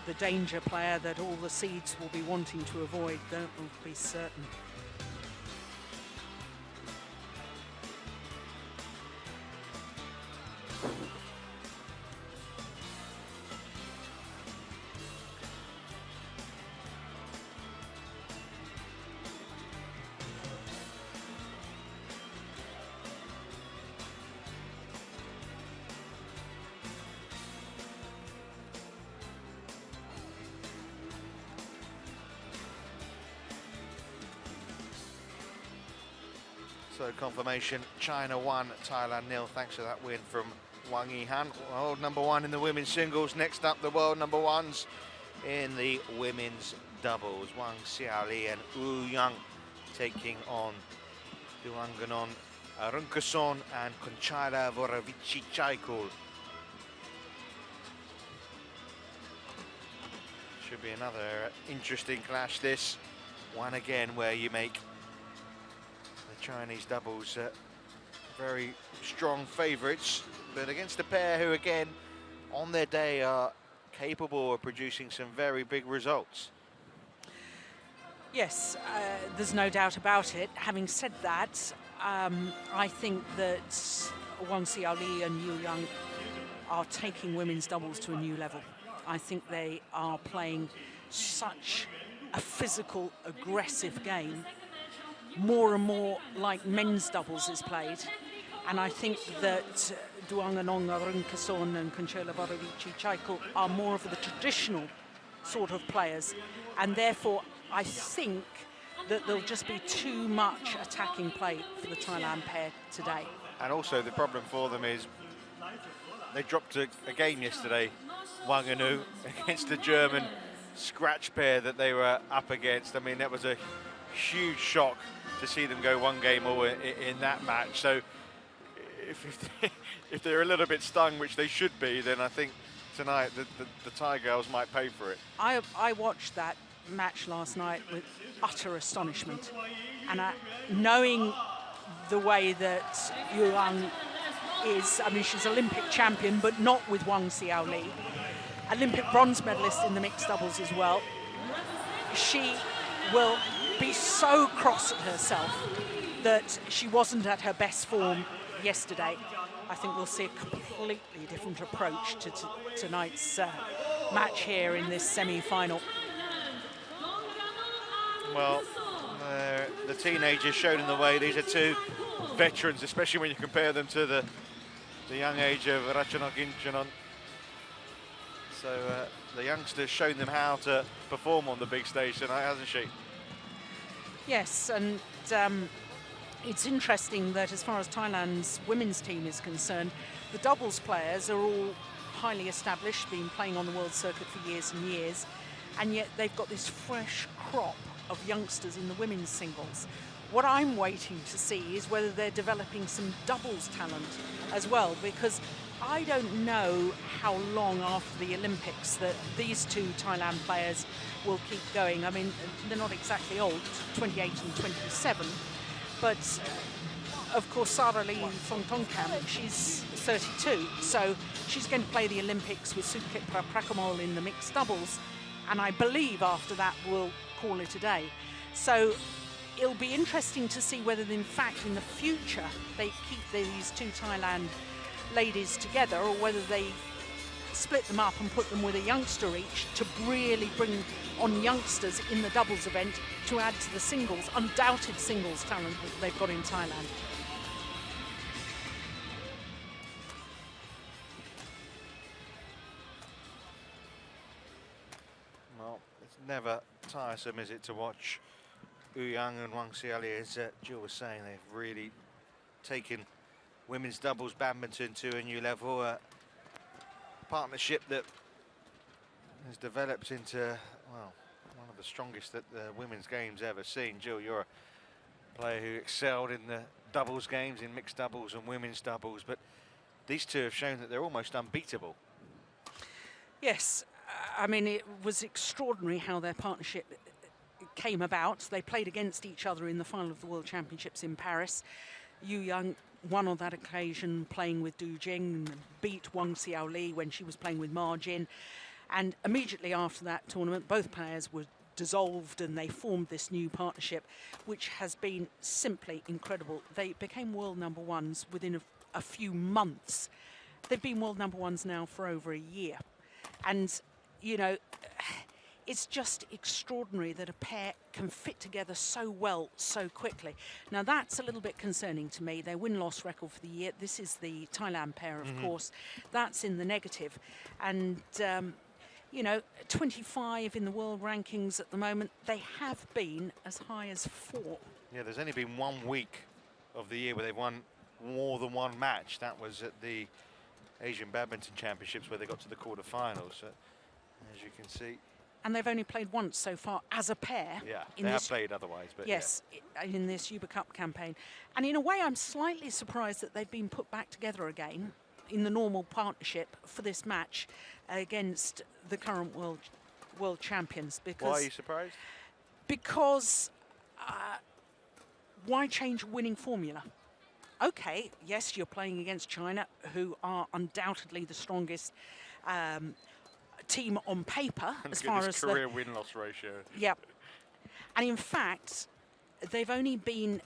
the danger player that all the seeds will be wanting to avoid, that will be certain. So confirmation, China 1, Thailand 0, thanks to that win from Wang Yihan. World number 1 in the women's singles. Next up, the world number 1s in the women's doubles. Wang Xiaoli and Wu Yang taking on Duanganon Arunkason and Conchita Vorovici-Chaikul. Should be another interesting clash, this one again, where you make Chinese doubles very strong favourites, but against a pair who again on their day are capable of producing some very big results. Yes, there's no doubt about it. Having said that, I think that Wang Xiaoli and Yu Yang are taking women's doubles to a new level. I think they are playing such a physical, aggressive game, more and more like men's doubles is played. And I think that Duanganon Arunkason and Conchita Vorovici-Chaikul are more of the traditional sort of players. And therefore, I think that there'll just be too much attacking play for the Thailand pair today. And also the problem for them is they dropped a game yesterday, Wang and Wu, against the German scratch pair that they were up against. I mean, that was a huge shock to see them go one game all in that match. So if they're a little bit stung, which they should be, then I think tonight the Thai girls might pay for it. I watched that match last night with utter astonishment, and knowing the way that Yuan is, I mean, she's Olympic champion, but not with Wang Xiaoli, Olympic bronze medalist in the mixed doubles as well. She will be so cross at herself that she wasn't at her best form yesterday. I think we'll see a completely different approach to tonight's match here in this semi-final. Well, the teenagers showed in the way. These are two veterans, especially when you compare them to the young age of Ratchanok Incheon. So the youngster's shown them how to perform on the big stage tonight, hasn't she? Yes, and it's interesting that as far as Thailand's women's team is concerned, the doubles players are all highly established, been playing on the world circuit for years and years, and yet they've got this fresh crop of youngsters in the women's singles. What I'm waiting to see is whether they're developing some doubles talent as well, because I don't know how long after the Olympics that these two Thailand players will keep going. I mean, they're not exactly old, 28 and 27, but of course Sarah Lee Thongthongkamp, she's 32, so she's going to play the Olympics with Sukhit Prakamol in the mixed doubles, and I believe after that we'll call it a day. So it'll be interesting to see whether in fact in the future they keep these two Thailand ladies together, or whether they split them up and put them with a youngster each to really bring on youngsters in the doubles event to add to the singles, undoubted singles talent that they've got in Thailand. Well, it's never tiresome is it to watch Yang and Wang, as Jill was saying, they've really taken women's doubles badminton to a new level. A partnership that has developed into, well, one of the strongest that the women's game's ever seen. Jill, you're a player who excelled in the doubles games, in mixed doubles and women's doubles, but these two have shown that they're almost unbeatable. Yes, I mean, it was extraordinary how their partnership came about. They played against each other in the final of the World Championships in Paris. Yang won on that occasion playing with Du Jing, and beat Wang Xiaoli when she was playing with Ma Jin. And immediately after that tournament, both players were dissolved and they formed this new partnership, which has been simply incredible. They became world number ones within a few months. They've been world number ones now for over a year. And, you know, it's just extraordinary that a pair can fit together so well, so quickly. Now, that's a little bit concerning to me. Their win-loss record for the year, this is the Thailand pair, of course, that's in the negative. And, you know, 25 in the world rankings at the moment. They have been as high as 4. Yeah, there's only been 1 week of the year where they've won more than one match. That was at the Asian Badminton Championships where they got to the quarterfinals. So, as you can see. And they've only played once so far as a pair. Yeah, they have played otherwise, but yes, in this Hubei Cup campaign. And in a way, I'm slightly surprised that they've been put back together again in the normal partnership for this match against the current world champions. Because why are you surprised? Because why change a winning formula? Okay, yes, you're playing against China, who are undoubtedly the strongest team on paper as far as career win-loss ratio. Yep. And in fact, they've only been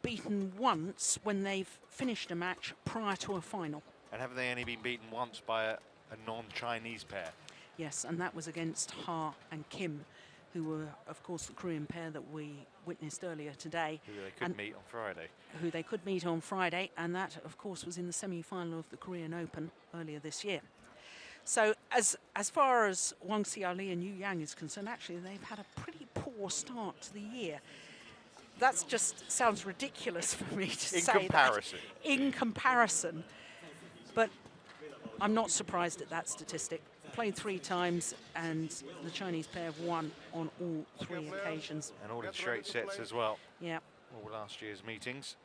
beaten once when they've finished a match prior to a final. And haven't they only been beaten once by a non-Chinese pair? Yes, and that was against Ha and Kim, who were, of course, the Korean pair that we witnessed earlier today. Who they could meet on Friday. Who they could meet on Friday, and that, of course, was in the semi-final of the Korean Open earlier this year. So as far as Wang Xiaoli and Yang is concerned, actually, they've had a pretty poor start to the year. That just sounds ridiculous for me to say that. In comparison. But I'm not surprised at that statistic. Played 3 times, and the Chinese pair have won on all 3 occasions. And all in straight sets as well. Yeah. All last year's meetings.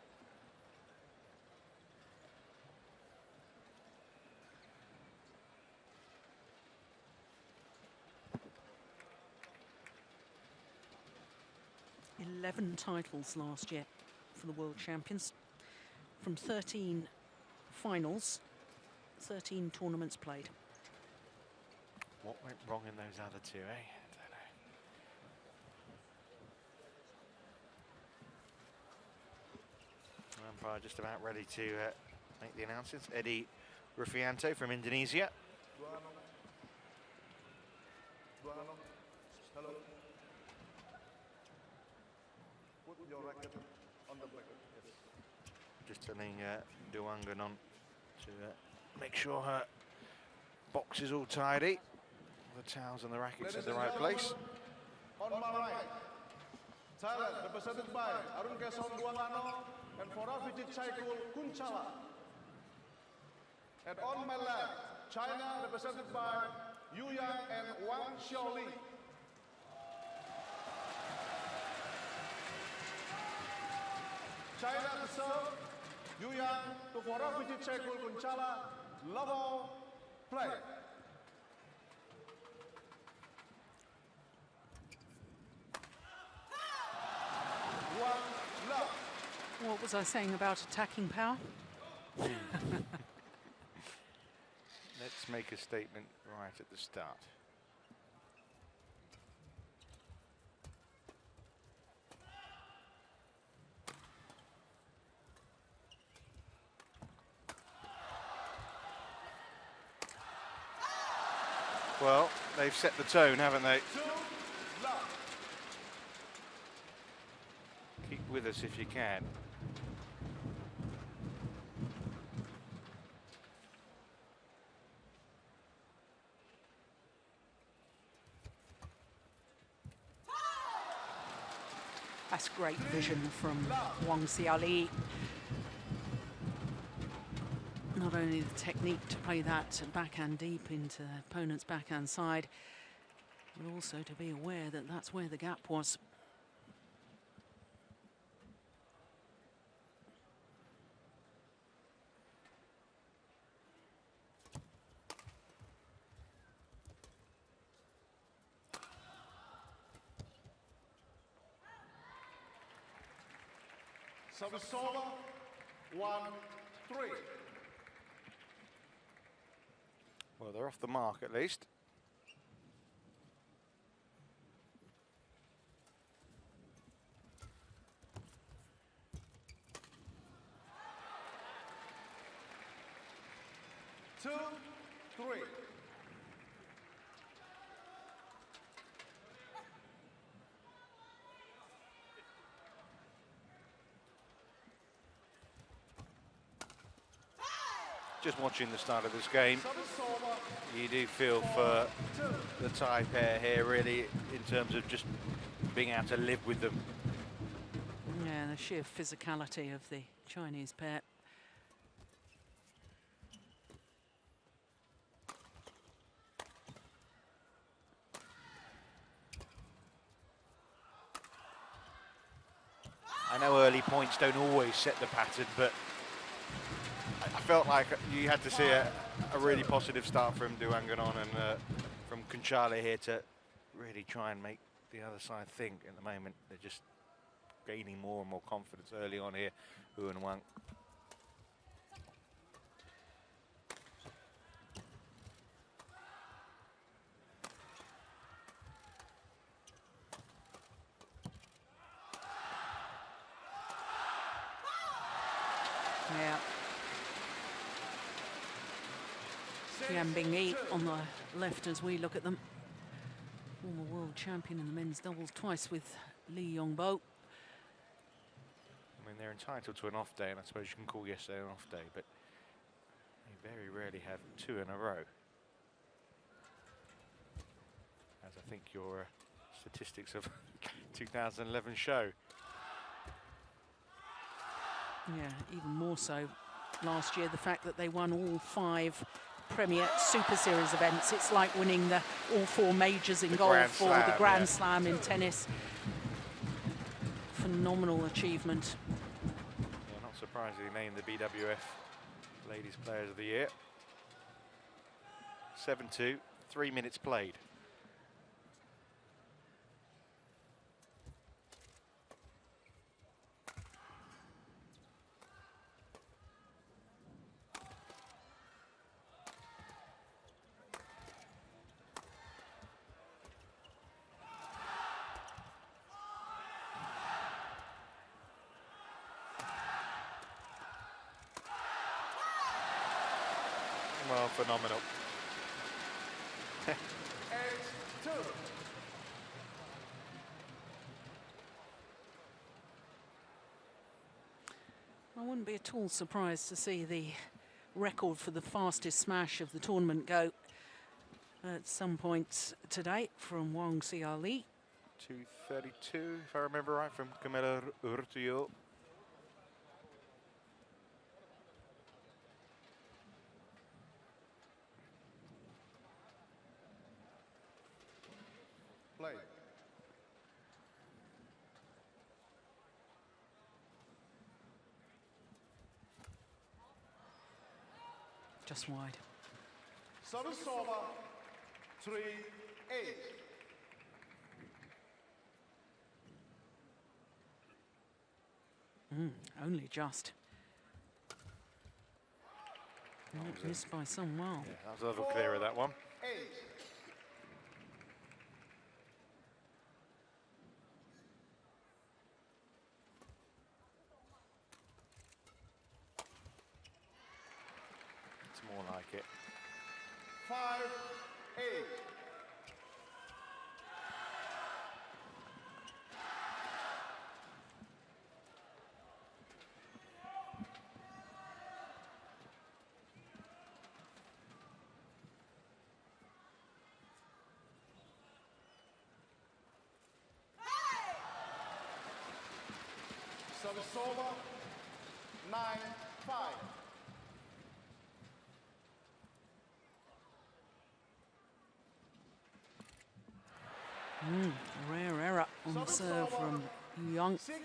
$11 titles last year for the world champions, from 13 finals, 13 tournaments played. What went wrong in those other 2, eh? I don't know. Umpire just about ready to make the announcements. Eddie Rufianto from Indonesia. Hello. Put your racket on the black. Yes. Just telling Duanganon to make sure her box is all tidy. The towels and the rackets in the right place. On my right, Thailand represented by Arun Keson Duangano and Foravijit Chaikul Kunchala. And on my left, China represented by Yu Yang and Wang Xiaoli. China to serve, Yu Yang to Foravijit Chaikul Kunchala, level play. What was I saying about attacking power? Let's make a statement right at the start. Well, they've set the tone, haven't they? Keep with us if you can. That's great vision from Wang Xiaoli. Not only the technique to play that backhand deep into the opponent's backhand side, but also to be aware that that's where the gap was. Service over, 1-3. Well, they're off the mark at least. Two, three. Just watching the start of this game, Service over, you do feel for the Thai pair here, really, in terms of just being able to live with them. Yeah, the sheer physicality of the Chinese pair. I know early points don't always set the pattern, but I felt like you had to see a really positive start from Duanganon and from Kunchale here to really try and make the other side think. At the moment, they're just gaining more and more confidence early on here, Hu and Wang. Yeah. Yan Bingyi on the left as we look at them. Former world champion in the men's doubles twice with Lee Yongbo. I mean, they're entitled to an off day, and I suppose you can call yesterday an off day, but they very rarely have two in a row. As I think your statistics of 2011 show. Yeah, even more so last year, the fact that they won all 5 Premier Super Series events. It's like winning all 4 majors in golf or the Grand Slam in tennis. Phenomenal achievement. Yeah, not surprisingly named the BWF Ladies Players of the Year. 7-2, 3 minutes played. Well, phenomenal. 8-2. I wouldn't be at all surprised to see the record for the fastest smash of the tournament go at some point today from Wang Xiaoli. 2:32, if I remember right, from Camilla Urtuyo. Play. Just wide. Service over, 3-8. Only just. Missed by some well. Yeah, that was a little clearer, that one. 8. It's more like it. 5-8. Service over. 9-5. Rare error on the serve from Wang. 6-9.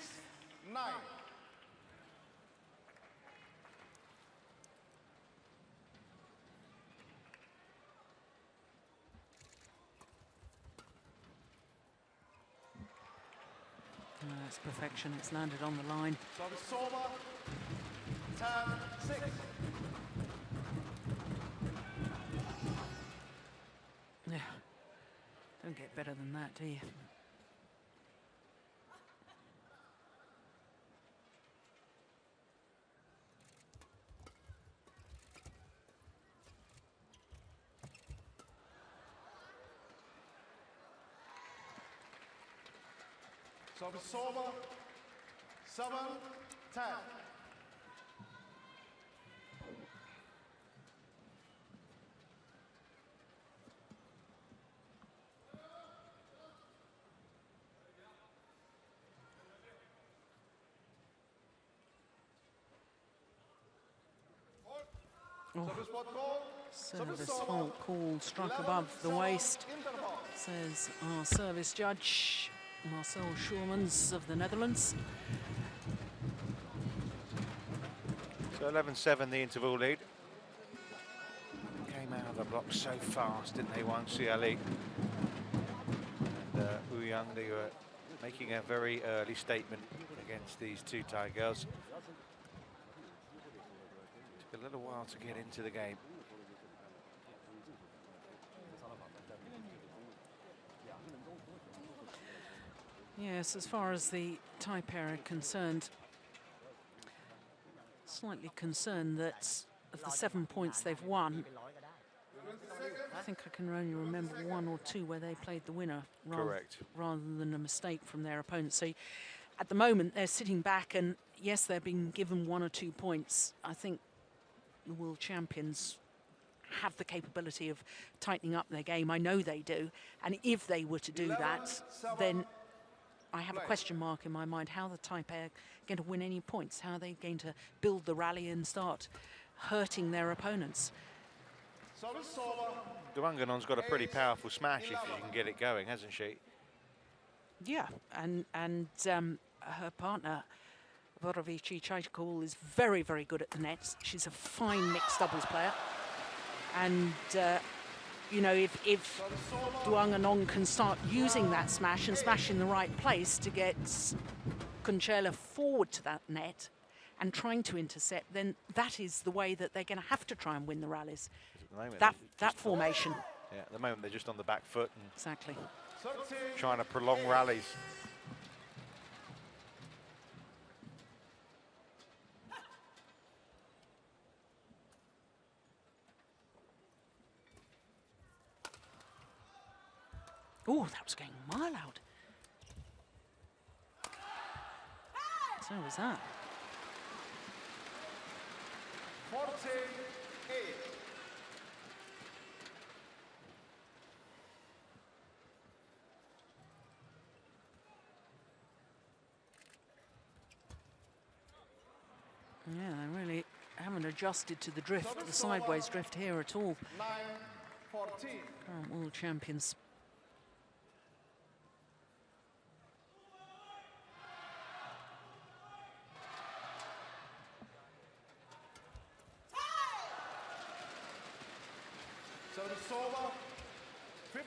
That's perfection. It's landed on the line. Service over. 10-6. Yeah. Don't get better than that, do you? Service over. 7-10. Service fault call. Service fault called, struck above the waist, says our service judge, Marcel Schurmans of the Netherlands. So 11-7 the interval lead. Came out of the block so fast, didn't they, Wang Xiali? And Wu Yang, they were making a very early statement against these two Thai girls. Took a little while to get into the game. Yes, as far as the Thai pair are concerned, slightly concerned that of the 7 points they've won, I think I can only remember 1 or 2 where they played the winner rather than a mistake from their opponent. So at the moment they're sitting back, and yes, they're being given 1 or 2 points. I think the world champions have the capability of tightening up their game. I know they do, and if they were to do that, then I have a question mark in my mind how the Thai pair are going to win any points. How are they going to build the rally and start hurting their opponents? Duanganon's got a pretty powerful smash if she can get it going, hasn't she? Yeah, and her partner, Borovici Chaikul, is very, very good at the nets. She's a fine mixed doubles player. And you know, if Duanganon can start using that smash and smash in the right place to get Conchela forward to that net and trying to intercept, then that is the way that they're going to have to try and win the rallies. That formation. Yeah, at the moment they're just on the back foot and exactly trying to prolong rallies. Oh, that was going a mile out. So was that. 48. Yeah, they really haven't adjusted to the drift, the sideways drift here at all. 9-14. Current world champions. Service over. 15-9.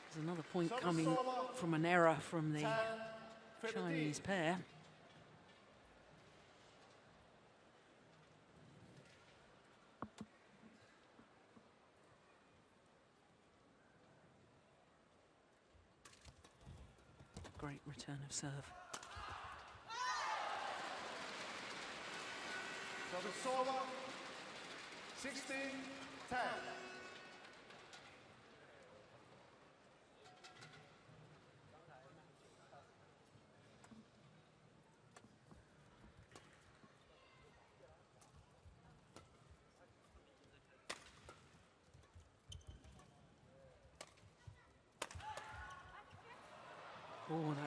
There's another point coming from an error from the Chinese pair. Great return of serve. Service over. 16-10.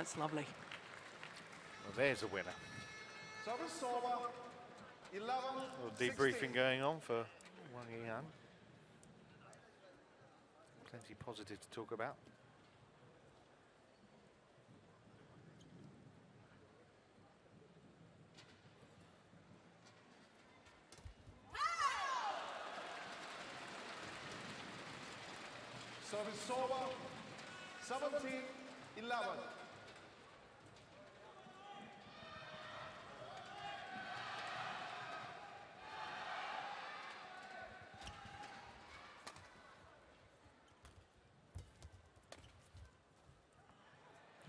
that's lovely. Well, there's a winner. Service over, 11, A little debriefing going on for Wang Yihan. Plenty positive to talk about. Service over, 17-11.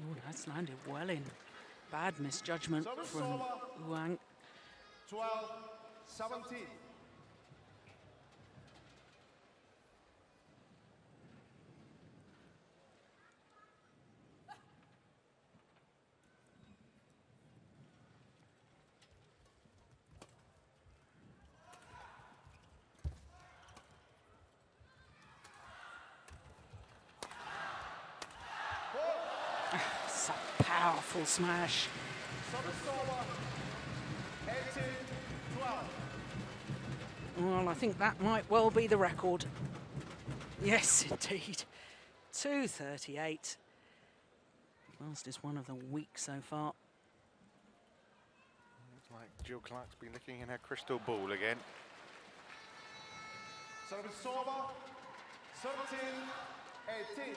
Oh, that's landed well in. Bad misjudgment from Wang. 12-17. It's a powerful smash. Service over, 18-12. Well, I think that might well be the record. Yes, indeed. 2:38. Fastest one of the week so far. Looks like Jill Clark's been looking in her crystal ball again. Service over, 13-18.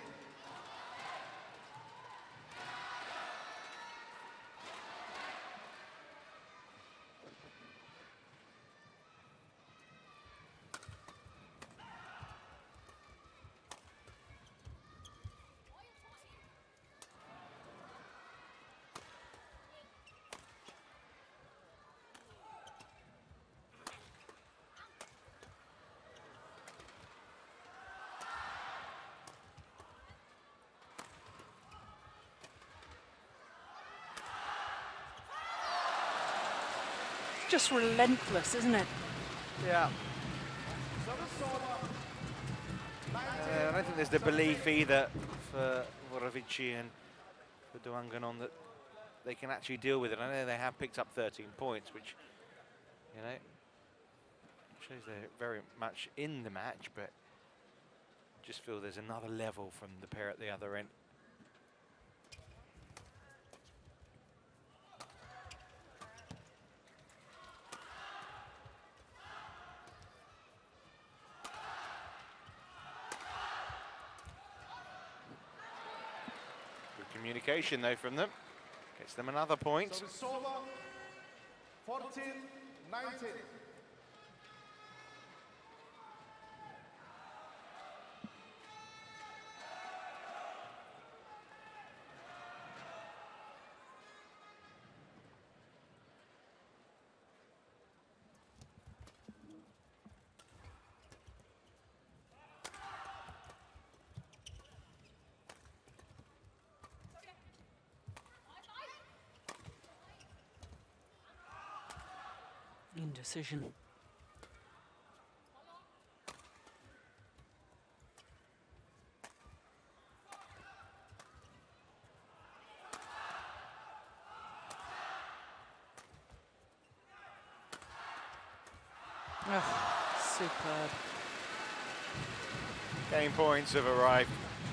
Just relentless, isn't it? Yeah. Service over, I don't think there's the belief either for Vorovici and for Duanganon that they can actually deal with it. I know they have picked up 13 points, which, you know, shows they're very much in the match, but just feel there's another level from the pair at the other end. Communication though from them, gets them another point. service over, 14-19. Indecision. Oh, superb. Game points have arrived.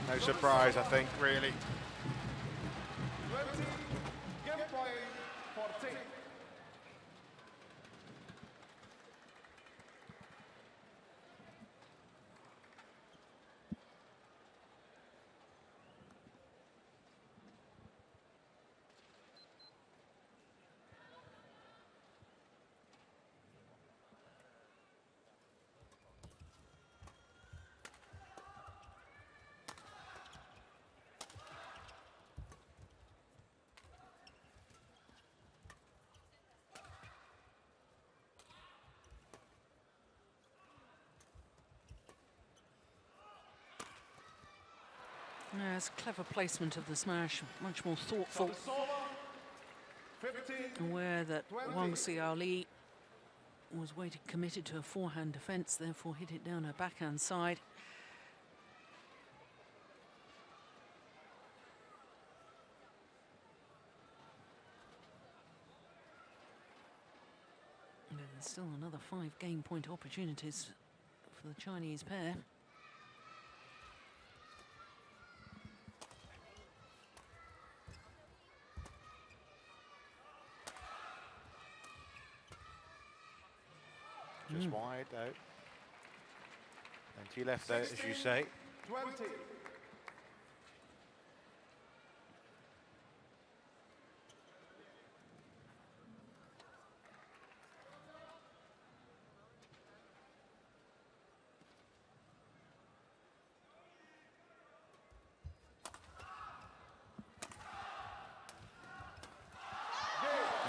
No surprise, I think, really. 20, game point, 14. Yeah, it's clever placement of the smash, much more thoughtful. Service over, 15, Aware that 20. Wang Xiaoli was waiting, committed to a forehand defence, therefore hit it down her backhand side. Still another 5 game point opportunities for the Chinese pair. Just wide though. Plenty left though, as you say. 20.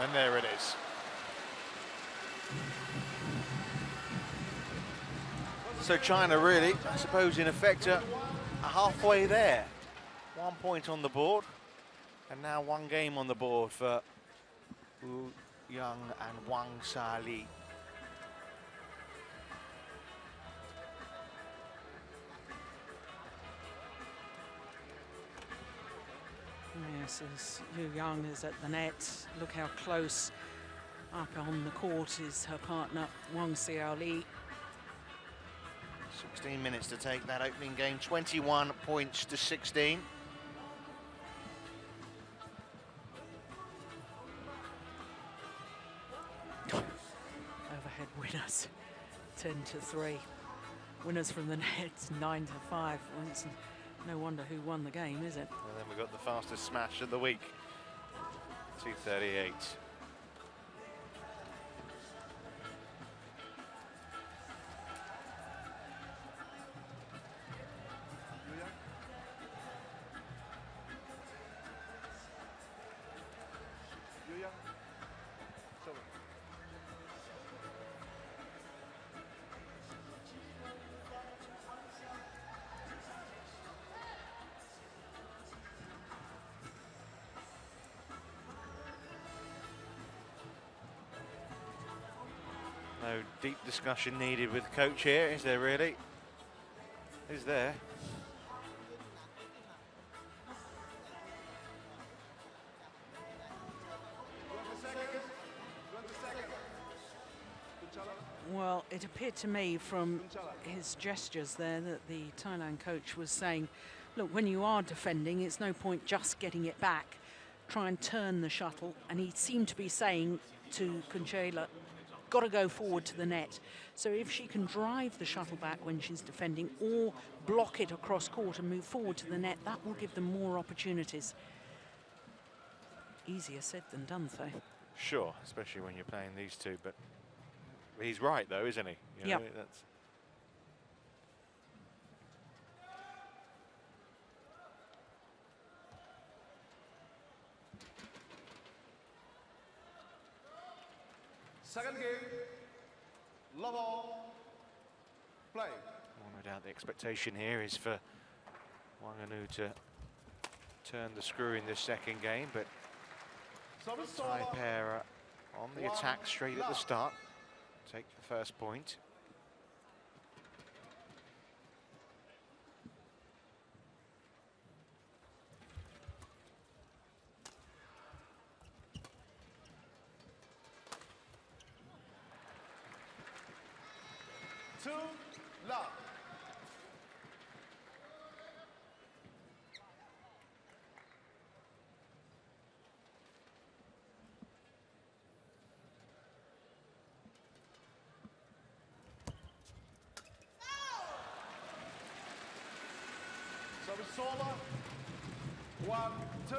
And there it is. So China really, I suppose in effect, are halfway there. 1 point on the board, and now 1 game on the board for Wu Yang and Wang Li. Yes, as Yu Yang is at the net, look how close up on the court is her partner, Wang Li. 16 minutes to take that opening game, 21 points to 16. Overhead winners, 10-3. Winners from the net, 9-5. Well, it's no wonder who won the game, is it? And then we've got the fastest smash of the week, 2:38. No deep discussion needed with coach here, is there really? Is there? Well, it appeared to me from his gestures there that the Thailand coach was saying, look, when you are defending, it's no point just getting it back. Try and turn the shuttle. And he seemed to be saying to Kunchela, got to go forward to the net. So if she can drive the shuttle back when she's defending or block it across court and move forward to the net, that will give them more opportunities. Easier said than done, though. Sure, especially when you're playing these two, but he's right though, isn't he? You know, that's... Second game, love all, play. Well, no doubt the expectation here is for Wang to turn the screw in this second game, but Thai pair are on the attack straight at the start. Take the first point. Two, love. Service over. 1-2.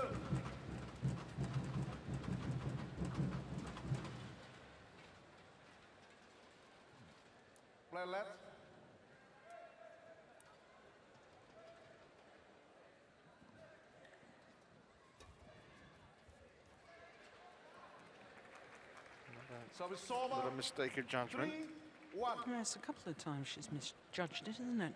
Play left. Service over. Little mistake of judgment. 3-1. Yes, a couple of times she's misjudged it, isn't it?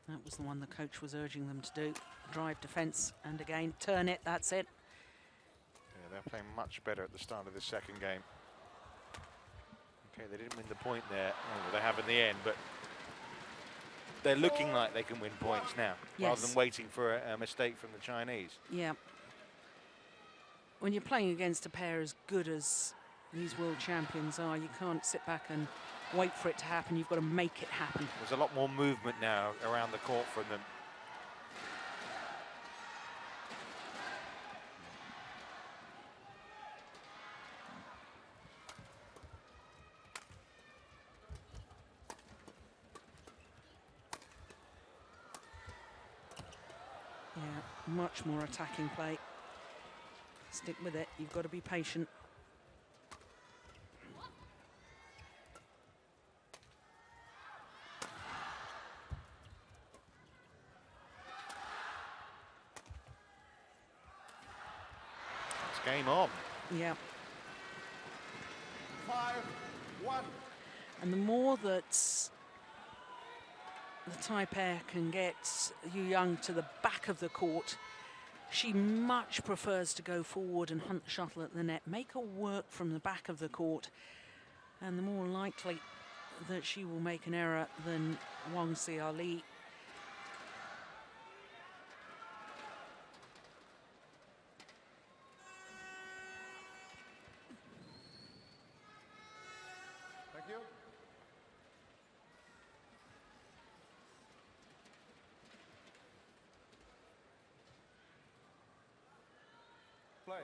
That was the one the coach was urging them to do. Drive defence, and again, turn it, that's it. Yeah, they're playing much better at the start of this second game. Okay, they didn't win the point there. Oh, they have in the end, but they're looking like they can win points now, rather than waiting for a mistake from the Chinese. Yeah. When you're playing against a pair as good as these world champions are, you can't sit back and wait for it to happen. You've got to make it happen. There's a lot more movement now around the court from them. Yeah, much more attacking play. Stick with it. You've got to be patient. It's game on. Yeah. 5-1. And the more that the Thai pair can get Yu Yang to the back of the court, she much prefers to go forward and hunt the shuttle at the net, make her work from the back of the court, and the more likely that she will make an error than Wang Xiaoli. Thank you. Play.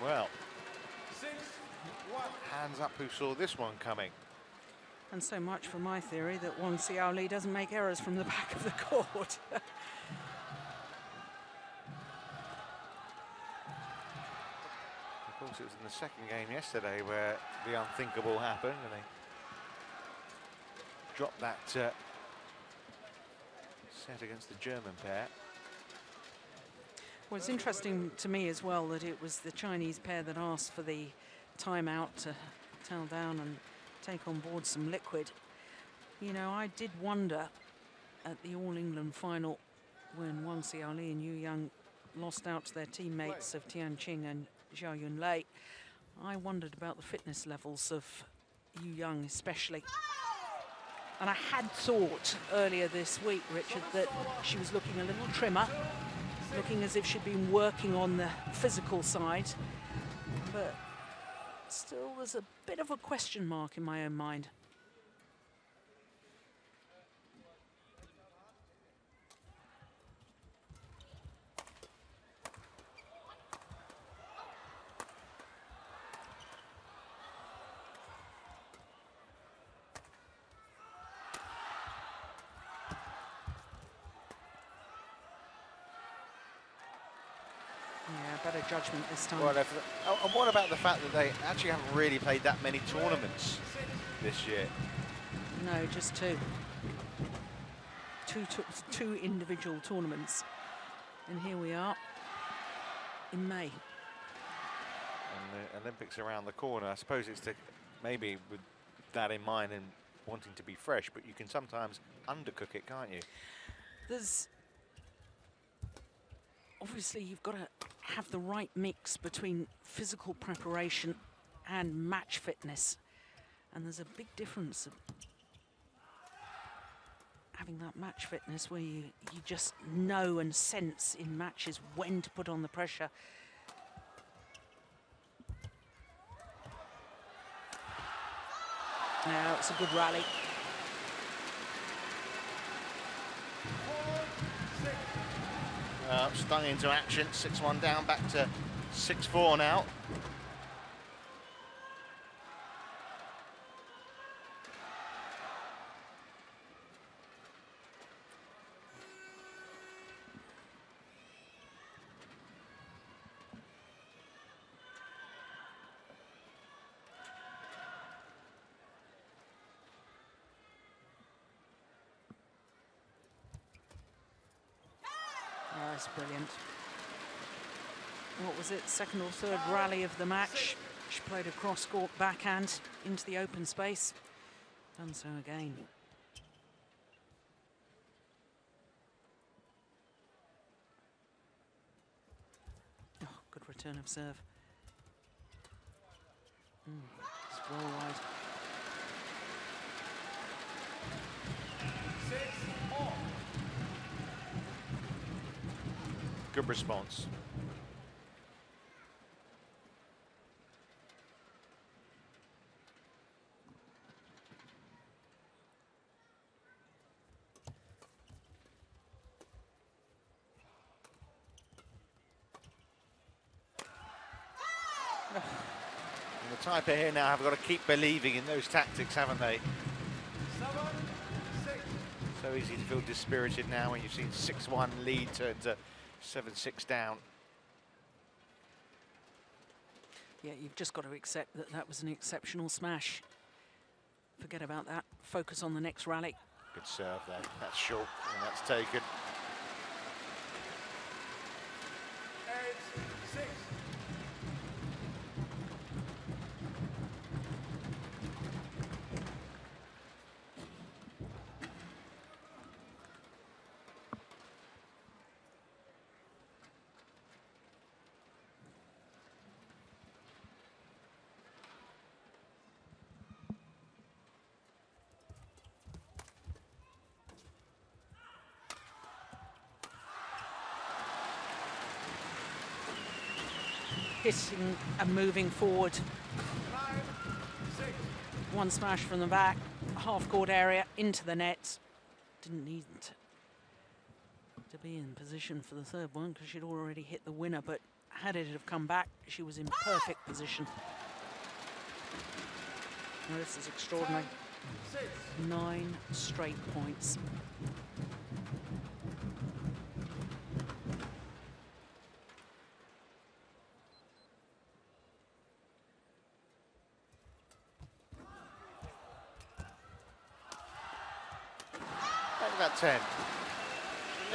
Well, 6-1. hands up who saw this one coming. And so much for my theory that Wang Xiaoli doesn't make errors from the back of the court. Of course, it was in the second game yesterday where the unthinkable happened, and they dropped that set against the German pair. Well, it's interesting to me as well that it was the Chinese pair that asked for the timeout to towel down and take on board some liquid. You know, I did wonder at the All England final when Wang Xiaoli and Yu Yang lost out to their teammates of Tian Qing and Zhao Yunlei. I wondered about the fitness levels of Yu Yang especially. And I had thought earlier this week, Richard, that she was looking a little trimmer, looking as if she'd been working on the physical side. But still, there's a bit of a question mark in my own mind. Yeah, better judgment this time. Well, and what about the fact that they actually haven't really played that many tournaments this year? No, just two. Two individual tournaments. And here we are in May. And the Olympics around the corner. I suppose it's to maybe with that in mind and wanting to be fresh, but you can sometimes undercook it, can't you? There's obviously you've got to have the right mix between physical preparation and match fitness, and there's a big difference of having that match fitness where you just know and sense in matches when to put on the pressure. Now it's a good rally. Stung into action, 6-1 down, back to 6-4 now. Oh, that's brilliant. what was it, second or third rally of the match. She played a cross-court backhand into the open space. Done so again. Oh, good return of serve. It's well wide. 6-all. Good response. And the Taipei here now have got to keep believing in those tactics, haven't they? 7-6. So easy to feel dispirited now when you've seen 6-1 lead turn to 7-6 down. Yeah, you've just got to accept that that was an exceptional smash. Forget about that. Focus on the next rally. Good serve there. That's short and that's taken. 8-6. Hitting and moving forward. 9-6. One smash from the back, half-court area, into the net. Didn't need to be in position for the third one because she'd already hit the winner, but had it have come back, she was in perfect position. Now this is extraordinary. 6. 9 straight points. About 10.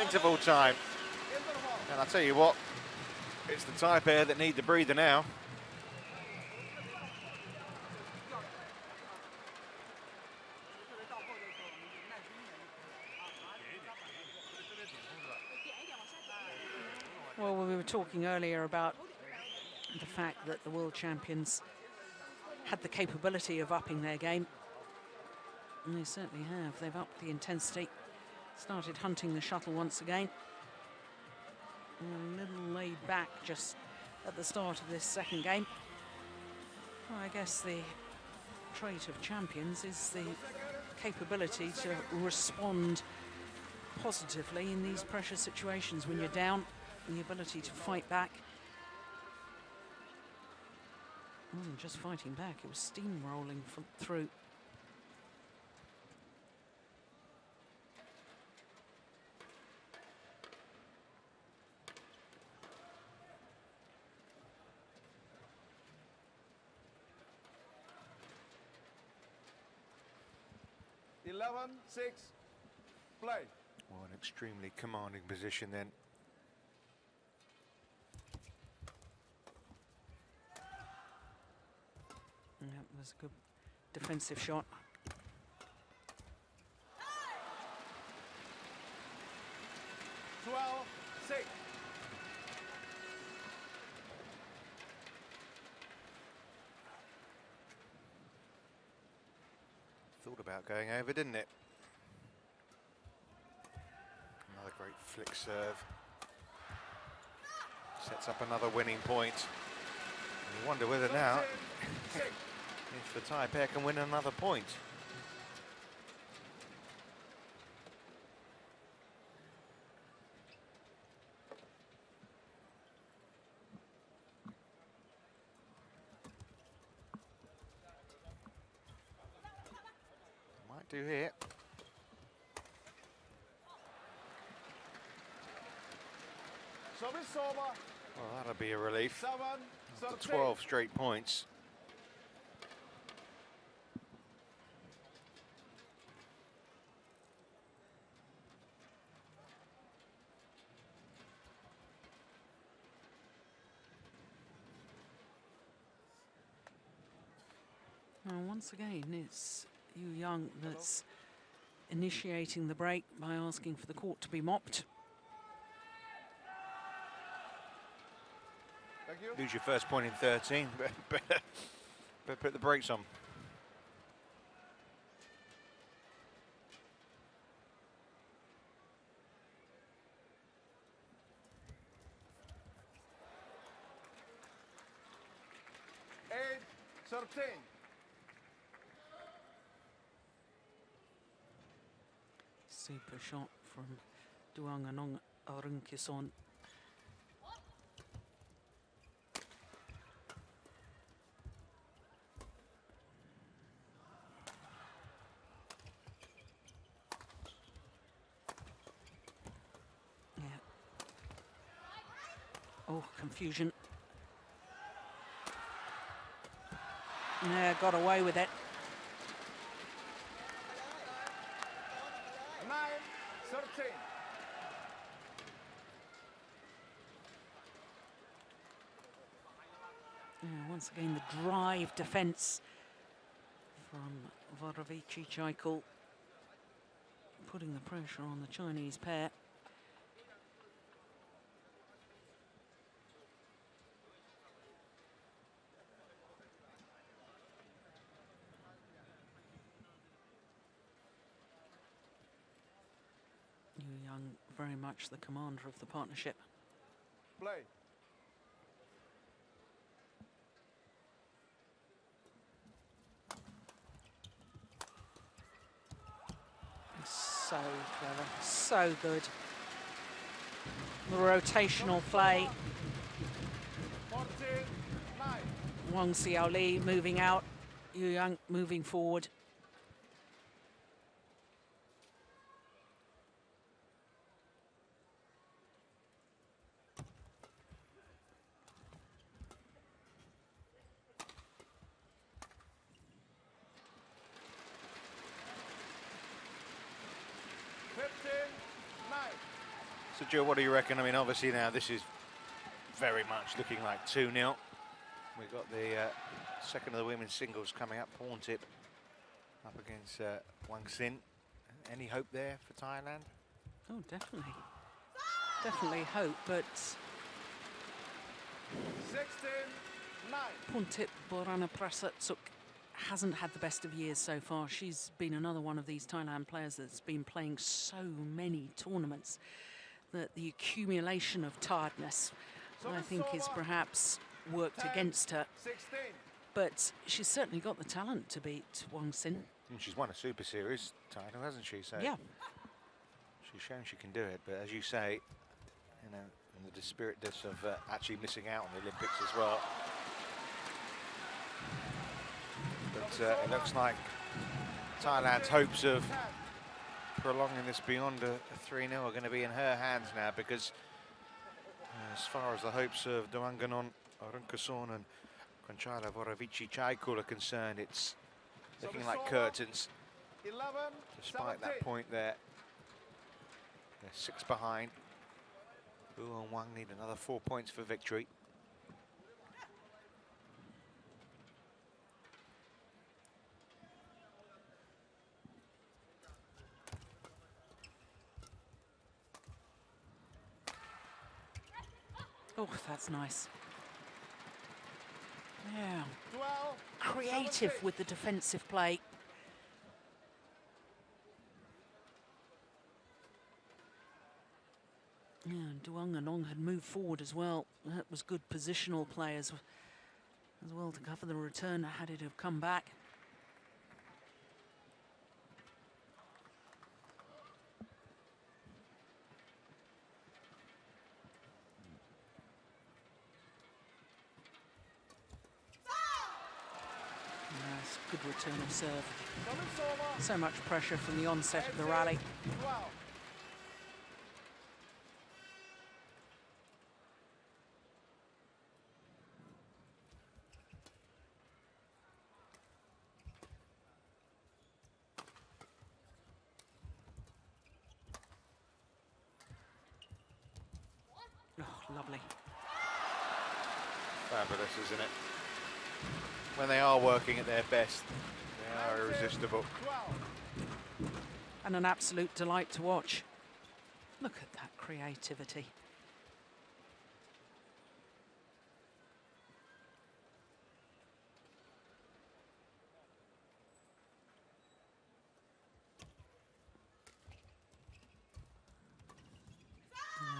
Interval time. And I'll tell you what, it's the Taipei that need the breather now. Well, we were talking earlier about the fact that the world champions had the capability of upping their game. And they certainly have. They've upped the intensity. Started hunting the shuttle once again. A little laid back just at the start of this second game. Well, I guess the trait of champions is the capability to respond positively in these pressure situations when you're down, and the ability to fight back. It wasn't just fighting back, it was steamrolling through. Play. Well, an extremely commanding position then. And that was a good defensive shot. Six. Thought about going over, didn't it? Another great flick serve. Sets up another winning point. And you wonder whether now, if the Taipei can win another point. Might do here. Service over. Well, that'll be a relief. 7. After 12 straight points. once again, it's Yu Yang that's initiating the break by asking for the court to be mopped. Thank you. Lose your first point in 13, but put the brakes on. Eight, 13. Super shot from Duanganong Arunkison. Yeah. Oh, confusion. Yeah, got away with it. 9, 13. Yeah, once again, the drive defense from Vorovici Chaikul, putting the pressure on the Chinese pair. Yu Yang very much the commander of the partnership. Play. So clever, so good. The rotational play. 14, 9. Wang Xiaoli moving out, Yu Yang moving forward. So, Joe, what do you reckon? I mean, obviously now this is very much looking like 2-0. We've got the second of the women's singles coming up, Porntip up against Wang Xin. Any hope there for Thailand? Oh, definitely. Definitely hope, but 16, 9. Porntip Borana Prasatsuk hasn't had the best of years so far. She's been another one of these Thailand players that's been playing so many tournaments that the accumulation of tiredness, I think, is perhaps worked 10, against her. 16. But she's certainly got the talent to beat Wang Xin. And she's won a Super Series title, hasn't she? So Yeah. she's shown she can do it. But as you say, you know, in the spirit of actually missing out on the Olympics as well. But it looks like Thailand's hopes of prolonging this beyond a 3-0 are going to be in her hands now, because as far as the hopes of Duanganon Arunkason and Konchala Vorovici Chaikul are concerned, it's looking like curtains. 11, Despite that 17. point there, they're 6 behind. Wu and Wang need another 4 points for victory. Oh, that's nice. Yeah. 12, Creative 17. with the defensive play. Yeah, Duanganong had moved forward as well. That was good positional play as well to cover the return had it have come back. Nice, good return of serve. So much pressure from the onset of the rally. 12. Oh, lovely. Fabulous, isn't it? When they are working at their best, They are irresistible. And an absolute delight to watch. Look at that creativity.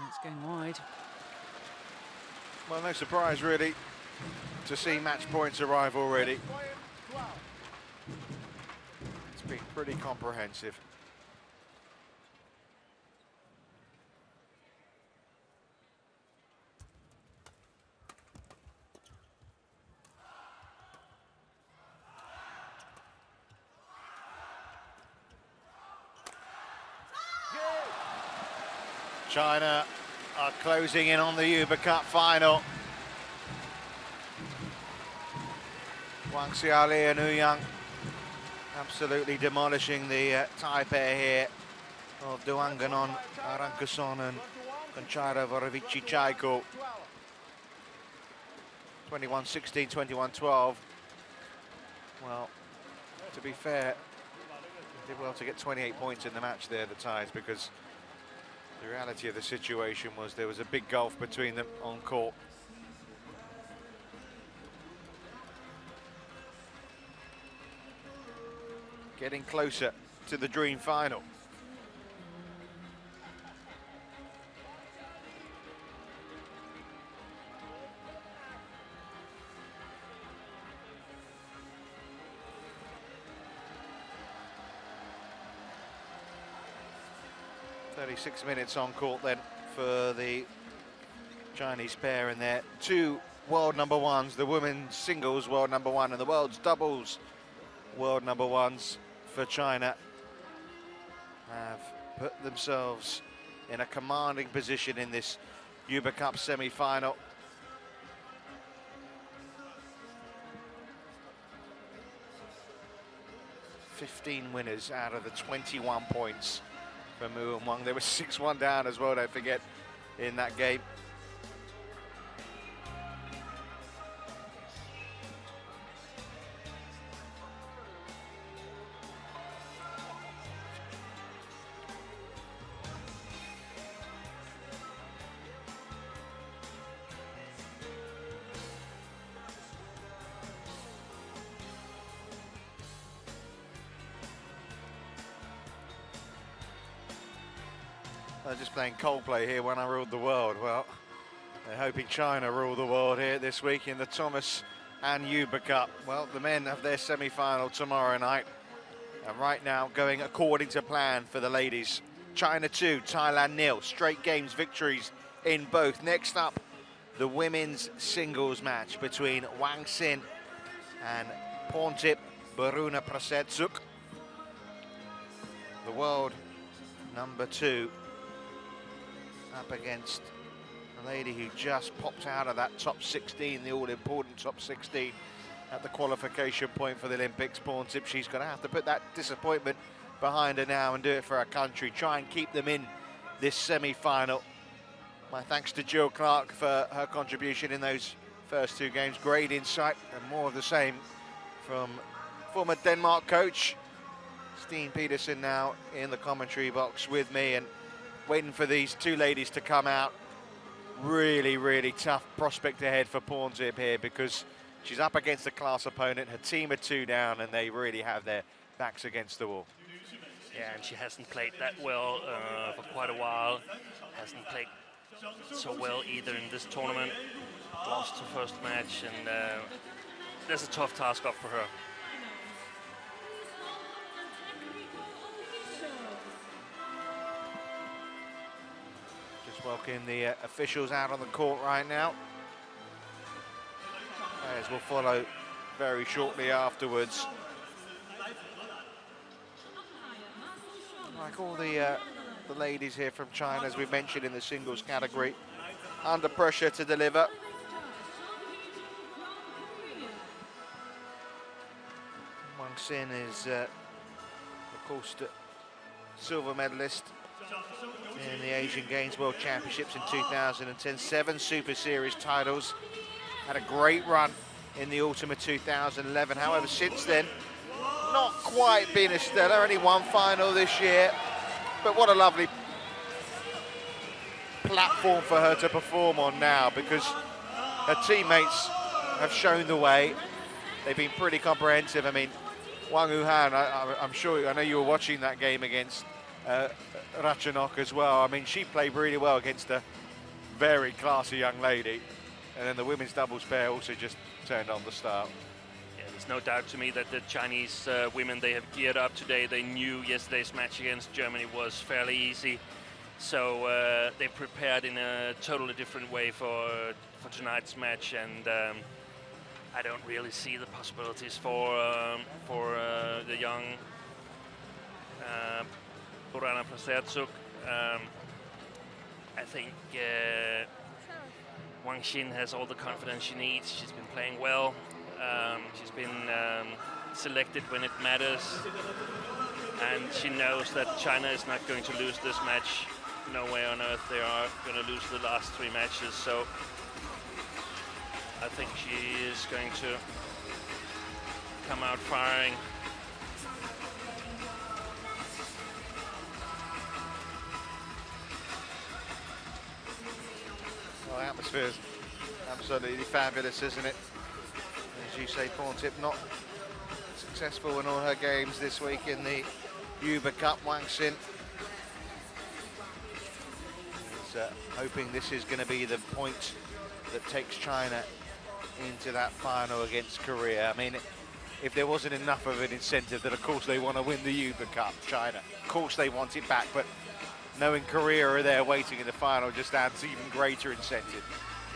It's going wide. Well, no surprise really to see match points arrive already. It's been pretty comprehensive. China are closing in on the Hubei Cup final. Wang Xiaoli and Yang absolutely demolishing the Thai pair here of Duanganon, Arankason and Conchara Vorovici Chaiko. 21-16, 21-12. Well, to be fair, they did well to get 28 points in the match there, the Thais, because the reality of the situation was there was a big gulf between them on court. Getting closer to the dream final. .36 minutes on court then for the Chinese pair and their two world number ones, the women's singles world number one and the world's doubles world number ones for China, have put themselves in a commanding position in this Hubei Cup semi-final. (15 winners out of the 21 points for Mu and Wang. They were 6-1 down as well, don't forget, in that game. They're just playing Coldplay here when I ruled the world. Well, they're hoping China rule the world here this week in the Thomas and Hubei Cup. Well, the men have their semi-final tomorrow night. And right now, going according to plan for the ladies. China 2, Thailand 0. Straight games victories in both. Next up, the women's singles match between Wang Xin and Porntip Baruna Prasetsuk. The world number 2 up against a lady who just popped out of that top 16, the all-important top 16 at the qualification point for the Olympics. Porntip, she's going to have to put that disappointment behind her now and do it for her country, try and keep them in this semi-final. My thanks to Jill Clark for her contribution in those first two games. Great insight and more of the same from former Denmark coach Steen Petersen, now in the commentary box with me and waiting for these two ladies to come out. Really, really tough prospect ahead for Porntip here because she's up against a class opponent. Her team are 2 down and they really have their backs against the wall. Yeah, and she hasn't played that well for quite a while. Hasn't played so well either in this tournament. Lost her first match, and there's a tough task up for her. Just welcoming the officials out on the court right now. Players will follow very shortly afterwards. Like all the ladies here from China, as we mentioned in the singles category, under pressure to deliver. Wang Xin is, of course, the silver medalist in the Asian Games World Championships in 2010. 7 Super Series titles. Had a great run in the autumn of 2011. However, since then, not quite been as stellar, only one final this year, but what a lovely platform for her to perform on now, because her teammates have shown the way. They've been pretty comprehensive. I mean, Wang I'm sure, I know you were watching that game against Ratchanok as well. I mean, she played really well against a very classy young lady. And then the women's doubles pair also just turned on the start. Yeah, there's no doubt to me that the Chinese women, they have geared up today. They knew yesterday's match against Germany was fairly easy. So they prepared in a totally different way for tonight's match. And I don't really see the possibilities for the young Borana Prasertsuk. I think Wang Xin has all the confidence she needs. She's been playing well. She's been selected when it matters. And she knows that China is not going to lose this match. No way on earth they are going to lose the last 3 matches. So I think she is going to come out firing. Well, the atmosphere is absolutely fabulous, isn't it? As you say, Porntip not successful in all her games this week in the Hubei Cup. Wang Xin is hoping this is going to be the point that takes China into that final against Korea. I mean, if there wasn't enough of an incentive that, of course, they want to win the Hubei Cup, China, of course they want it back, but knowing Korea are there waiting in the final just adds even greater incentive.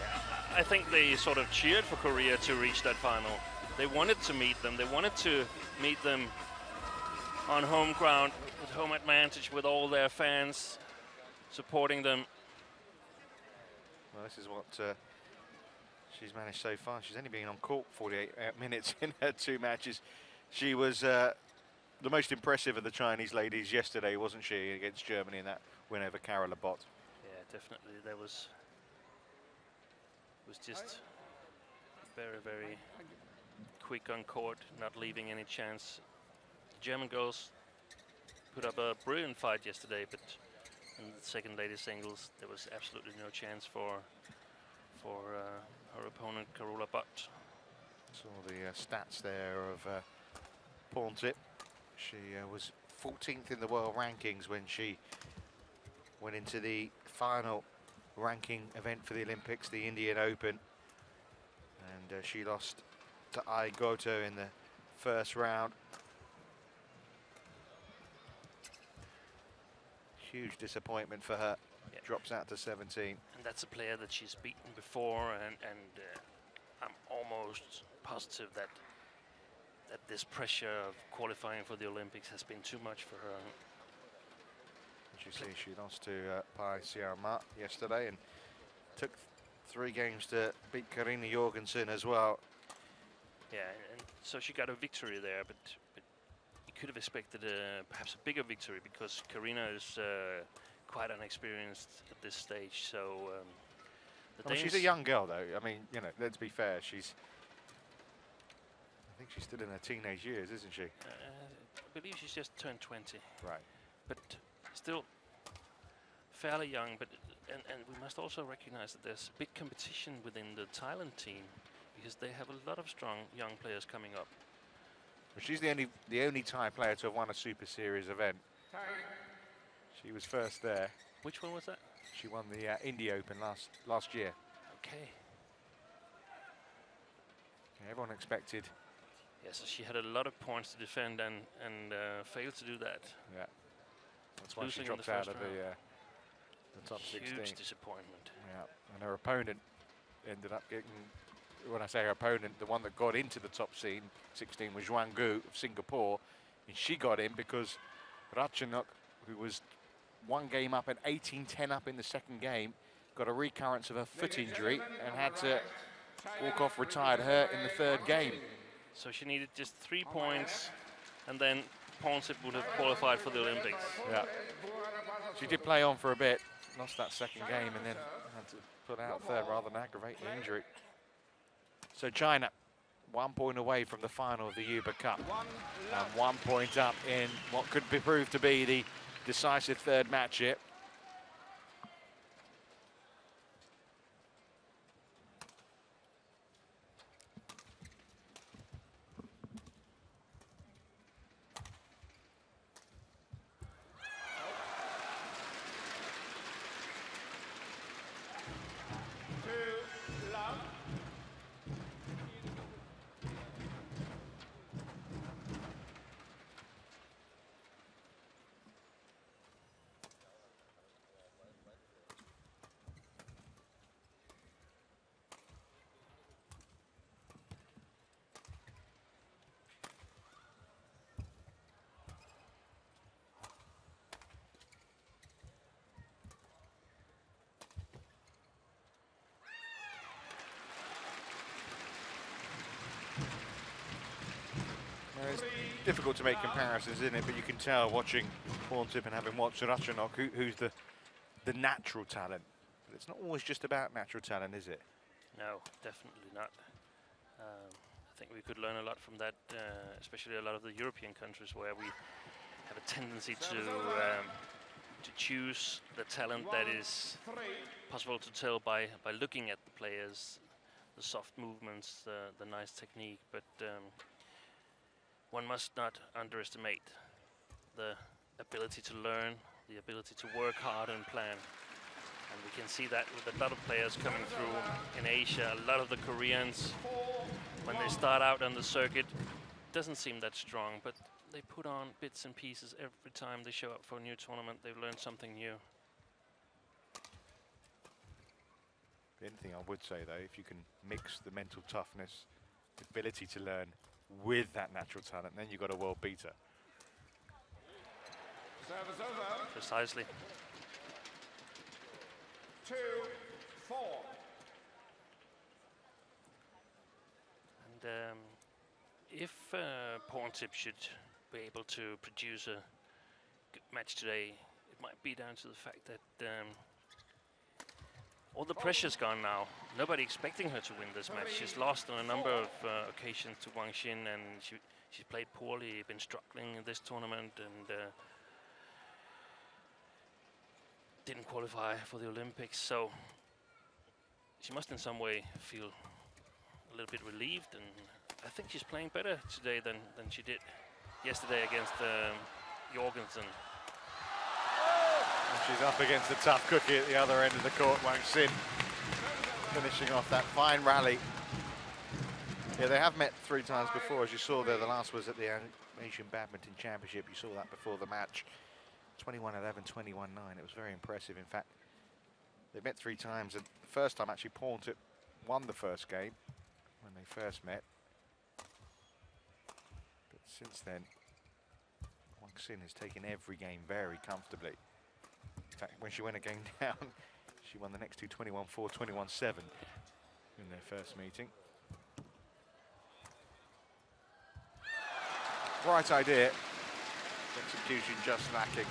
Yeah, I think they sort of cheered for Korea to reach that final. They wanted to meet them. They wanted to meet them on home ground, with home advantage, with all their fans supporting them. Well, this is what she's managed so far. She's only been on court 48 minutes in her 2 matches. She was the most impressive of the Chinese ladies yesterday, wasn't she, against Germany in that win over Carola Bott? Yeah, definitely. That was just very, very quick on court, not leaving any chance. The German girls put up a brilliant fight yesterday, but in the second ladies singles, there was absolutely no chance for her opponent, Carola Bott. Saw the stats there of Porntip. She was 14th in the world rankings when she went into the final ranking event for the Olympics, the Indian Open. And she lost to Ai Goto in the first round. Huge disappointment for her. Yeah. Drops out to 17. And that's a player that she's beaten before, and I'm almost positive that this pressure of qualifying for the Olympics has been too much for her. As you see, she lost to Pai Siarma yesterday and took 3 games to beat Karina Jorgensen as well. Yeah, and so she got a victory there, but you could have expected perhaps a bigger victory, because Karina is quite unexperienced at this stage. So she's a young girl, though. I mean, you know, let's be fair. I think she's still in her teenage years, isn't she? I believe she's just turned 20. Right. But still fairly young. But and we must also recognize that there's big competition within the Thailand team, because they have a lot of strong young players coming up. Well, she's the only Thai player to have won a Super Series event. She was first there. Which one was that? She won the India Open last year. Okay. Yeah, everyone expected. Yeah, so she had a lot of points to defend and failed to do that. Yeah. That's why she Losing in dropped the out first of the top 16. Huge disappointment. Yeah, and her opponent ended up getting, when I say her opponent, the one that got into the top 16 was Wang of Singapore, and she got in because Ratchanok, who was 1 game up and 18-10 up in the second game, got a recurrence of a foot injury and had to walk off retired hurt in the 3rd game. So she needed just 3 points, and then Porntip would have qualified for the Olympics. Yeah. She did play on for a bit, lost that second game, and then had to put out 3rd rather than aggravate the injury. So China 1 point away from the final of the Hubei Cup. And 1 point up in what could be proved to be the decisive third match here. It's difficult to make comparisons, isn't it? But you can tell watching Porntip and having watched Ratchanok who's the natural talent. But it's not always just about natural talent, is it? No, definitely not. I think we could learn a lot from that, especially a lot of the European countries where we have a tendency to choose the talent that is possible to tell by looking at the players, the soft movements, the nice technique, but one must not underestimate the ability to learn, the ability to work hard and plan. And we can see that with a lot of players coming through in Asia. A lot of the Koreans, when they start out on the circuit, doesn't seem that strong, but they put on bits and pieces every time they show up for a new tournament. They've learned something new. The only thing I would say, though, if you can mix the mental toughness, the ability to learn with that natural talent, then you've got a world beater. Precisely. 2-4. And if Porntip should be able to produce a good match today, it might be down to the fact that all the pressure's gone now. Nobody expecting her to win this match. She's lost on a number of occasions to Wang, and she's played poorly, been struggling in this tournament, and didn't qualify for the Olympics. So she must in some way feel a little bit relieved, and I think she's playing better today than she did yesterday against Jorgensen. She's up against the tough cookie at the other end of the court, Wang, finishing off that fine rally. Yeah, they have met 3 times before, as you saw there. The last was at the Asian Badminton Championship. You saw that before the match. 21-11, 21-9. It was very impressive. In fact, they met 3 times, and the first time actually Porntip won the first game when they first met. But since then, Wang has taken every game very comfortably. In fact, when she went a game down, she won the next 2 21-4, 21-7 in their first meeting. Right idea. Execution just lacking.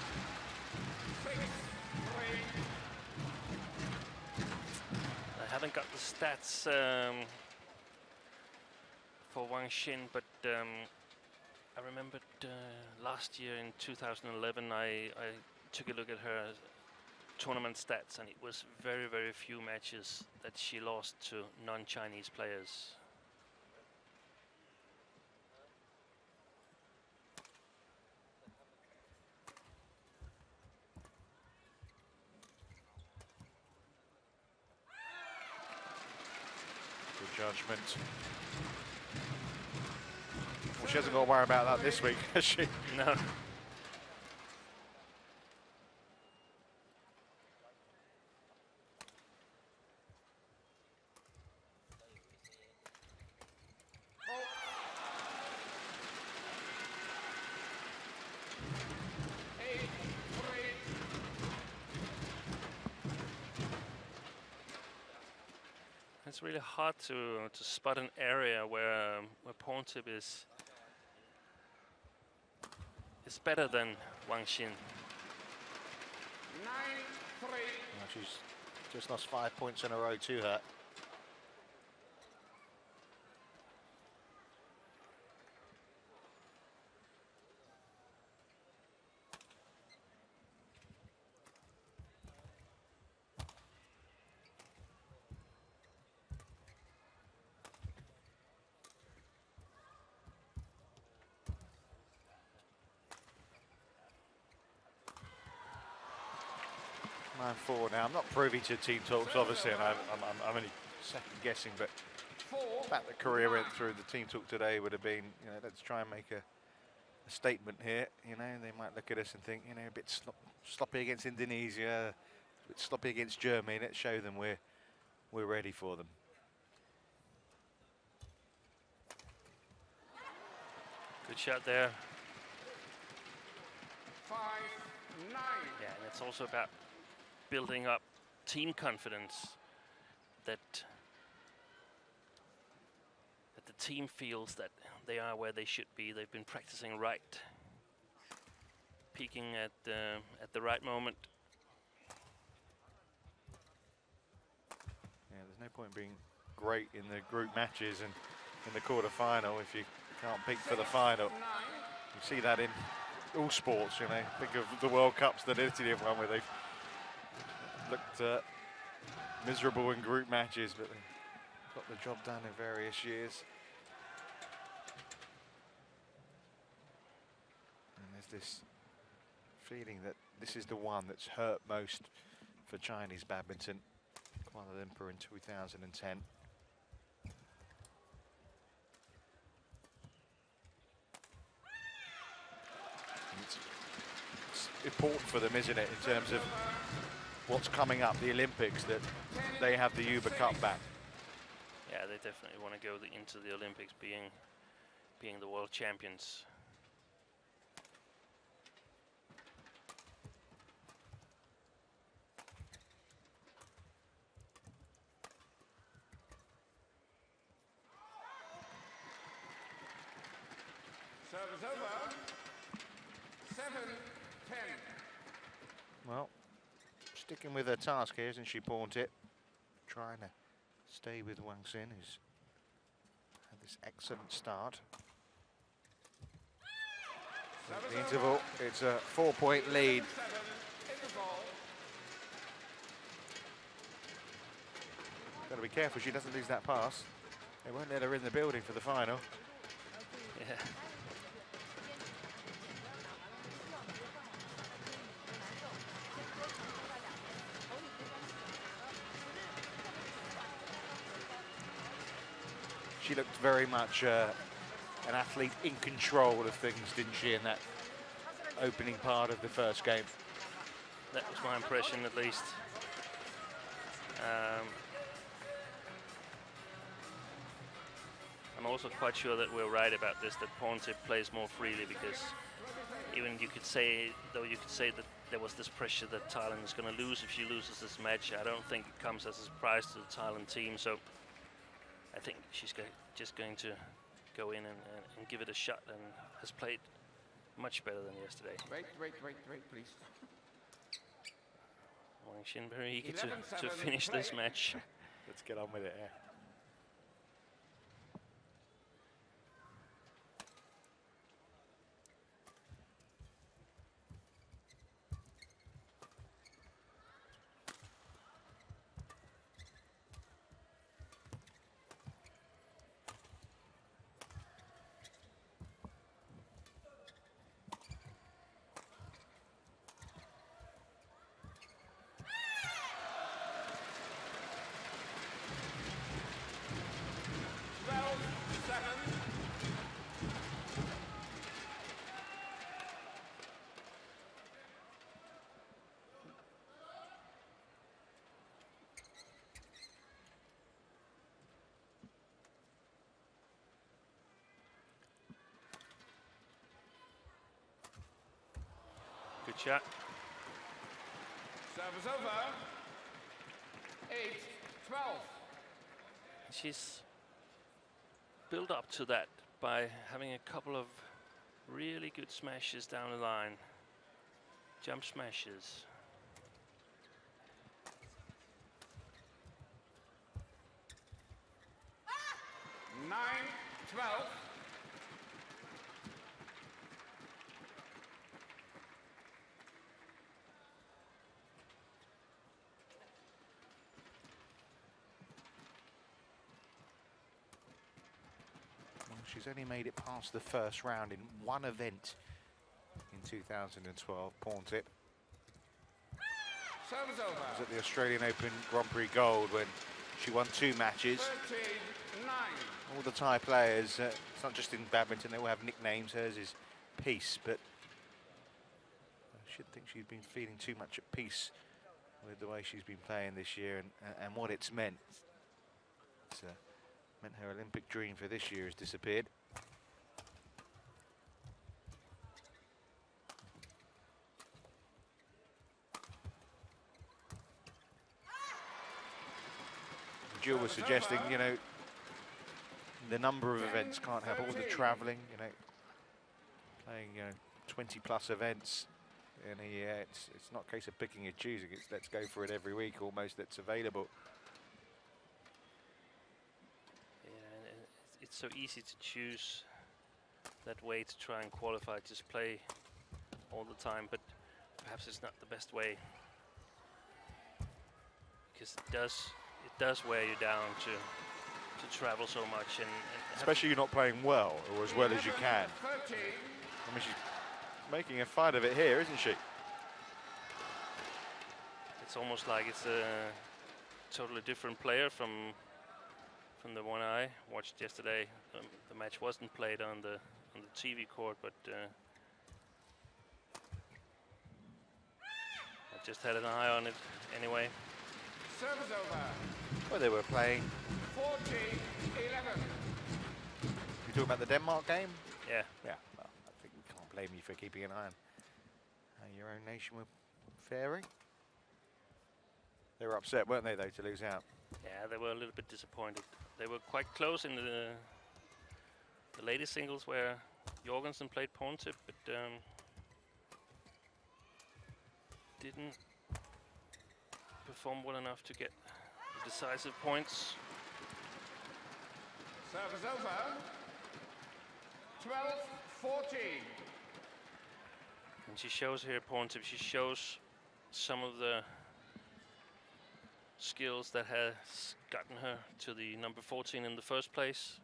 I haven't got the stats for Wang, but I remembered last year in 2011, I took a look at her tournament stats, and it was very, very few matches that she lost to non-Chinese players. Good judgment. Well, she hasn't got to worry about that this week, has she? No. It's really hard to spot an area where Porntip is better than Wang. 9-3. Well, she's just lost 5 points in a row to her. 9-4 now. I'm not privy to team talks, obviously, and I'm only second guessing, but the fact that Korea went through the team talk today would have been, you know, let's try and make a statement here. You know, they might look at us and think, you know, a bit sloppy against Indonesia, a bit sloppy against Germany. Let's show them we're ready for them. Good shot there. 5-9. Yeah, and it's also about building up team confidence, that the team feels that they are where they should be. They've been practicing right, peaking at the right moment. Yeah, there's no point being great in the group matches and in the quarter-final if you can't peak for the final. You see that in all sports, you know. Think of the World Cups that Italy have won, where they've looked miserable in group matches, but they got the job done in various years. And there's this feeling that this is the one that's hurt most for Chinese badminton. Kuala Lumpur in 2010. It's important for them, isn't it, in terms of what's coming up, the Olympics, that they have the Hubei Cup back. Yeah, they definitely want to go into the Olympics being the world champions. Service over. 7-10. Well, sticking with her task here, isn't she, Porntip? Trying to stay with Wang, who's had this excellent start. The interval, it's a 4-point lead. Got to be careful she doesn't lose that pass. They won't let her in the building for the final. Yeah. She looked very much an athlete in control of things, didn't she, in that opening part of the first game? That was my impression, at least. I'm also quite sure that we're right about this, that Porntip plays more freely, because even you could say that there was this pressure that Thailand is going to lose if she loses this match. I don't think it comes as a surprise to the Thailand team, so I think she's just going to go in and give it a shot, and has played much better than yesterday. Wait, please. Wang Xin very eager to finish this match. Let's get on with it, yeah. Good shot. Service over. 8-12. She's built up to that by having a couple of really good smashes down the line. Jump smashes. Ah! 9-12. She's only made it past the first round in one event in 2012, Porntip. Service It was over. at the Australian Open Grand Prix Gold when she won 2 matches. 13-9. All the Thai players, it's not just in badminton, they all have nicknames. Hers is Peace, but I should think she's been feeling too much at peace with the way she's been playing this year and what it's meant. It's meant her Olympic dream for this year has disappeared. Jill was suggesting, you know, the number of events can't help, all the travelling, you know, playing, you know, 20 plus events in a year. It's not a case of picking and choosing, it's let's go for it every week almost that's available. Yeah, and it's so easy to choose that way to try and qualify, just play all the time, but perhaps it's not the best way, because it does wear you down to travel so much, and Especially you're not playing well, or as well as you can. 13. I mean, she's making a fight of it here, isn't she? it's almost like it's a totally different player from the one I watched yesterday. The match wasn't played on the TV court, but I just had an eye on it anyway. Service over. Well, they were playing. 14-11. You talking about the Denmark game? Yeah, Yeah. Well, I think we can't blame you for keeping an eye on how your own nation were faring. They were upset, weren't they, though, to lose out? yeah, they were a little bit disappointed. They were quite close in the ladies singles where Jorgensen played Porntip, but didn't perform well enough to get the decisive points. Service over. 12-14. And she shows here, Porntip, she shows some of the skills that has gotten her to the number 14 in the first place.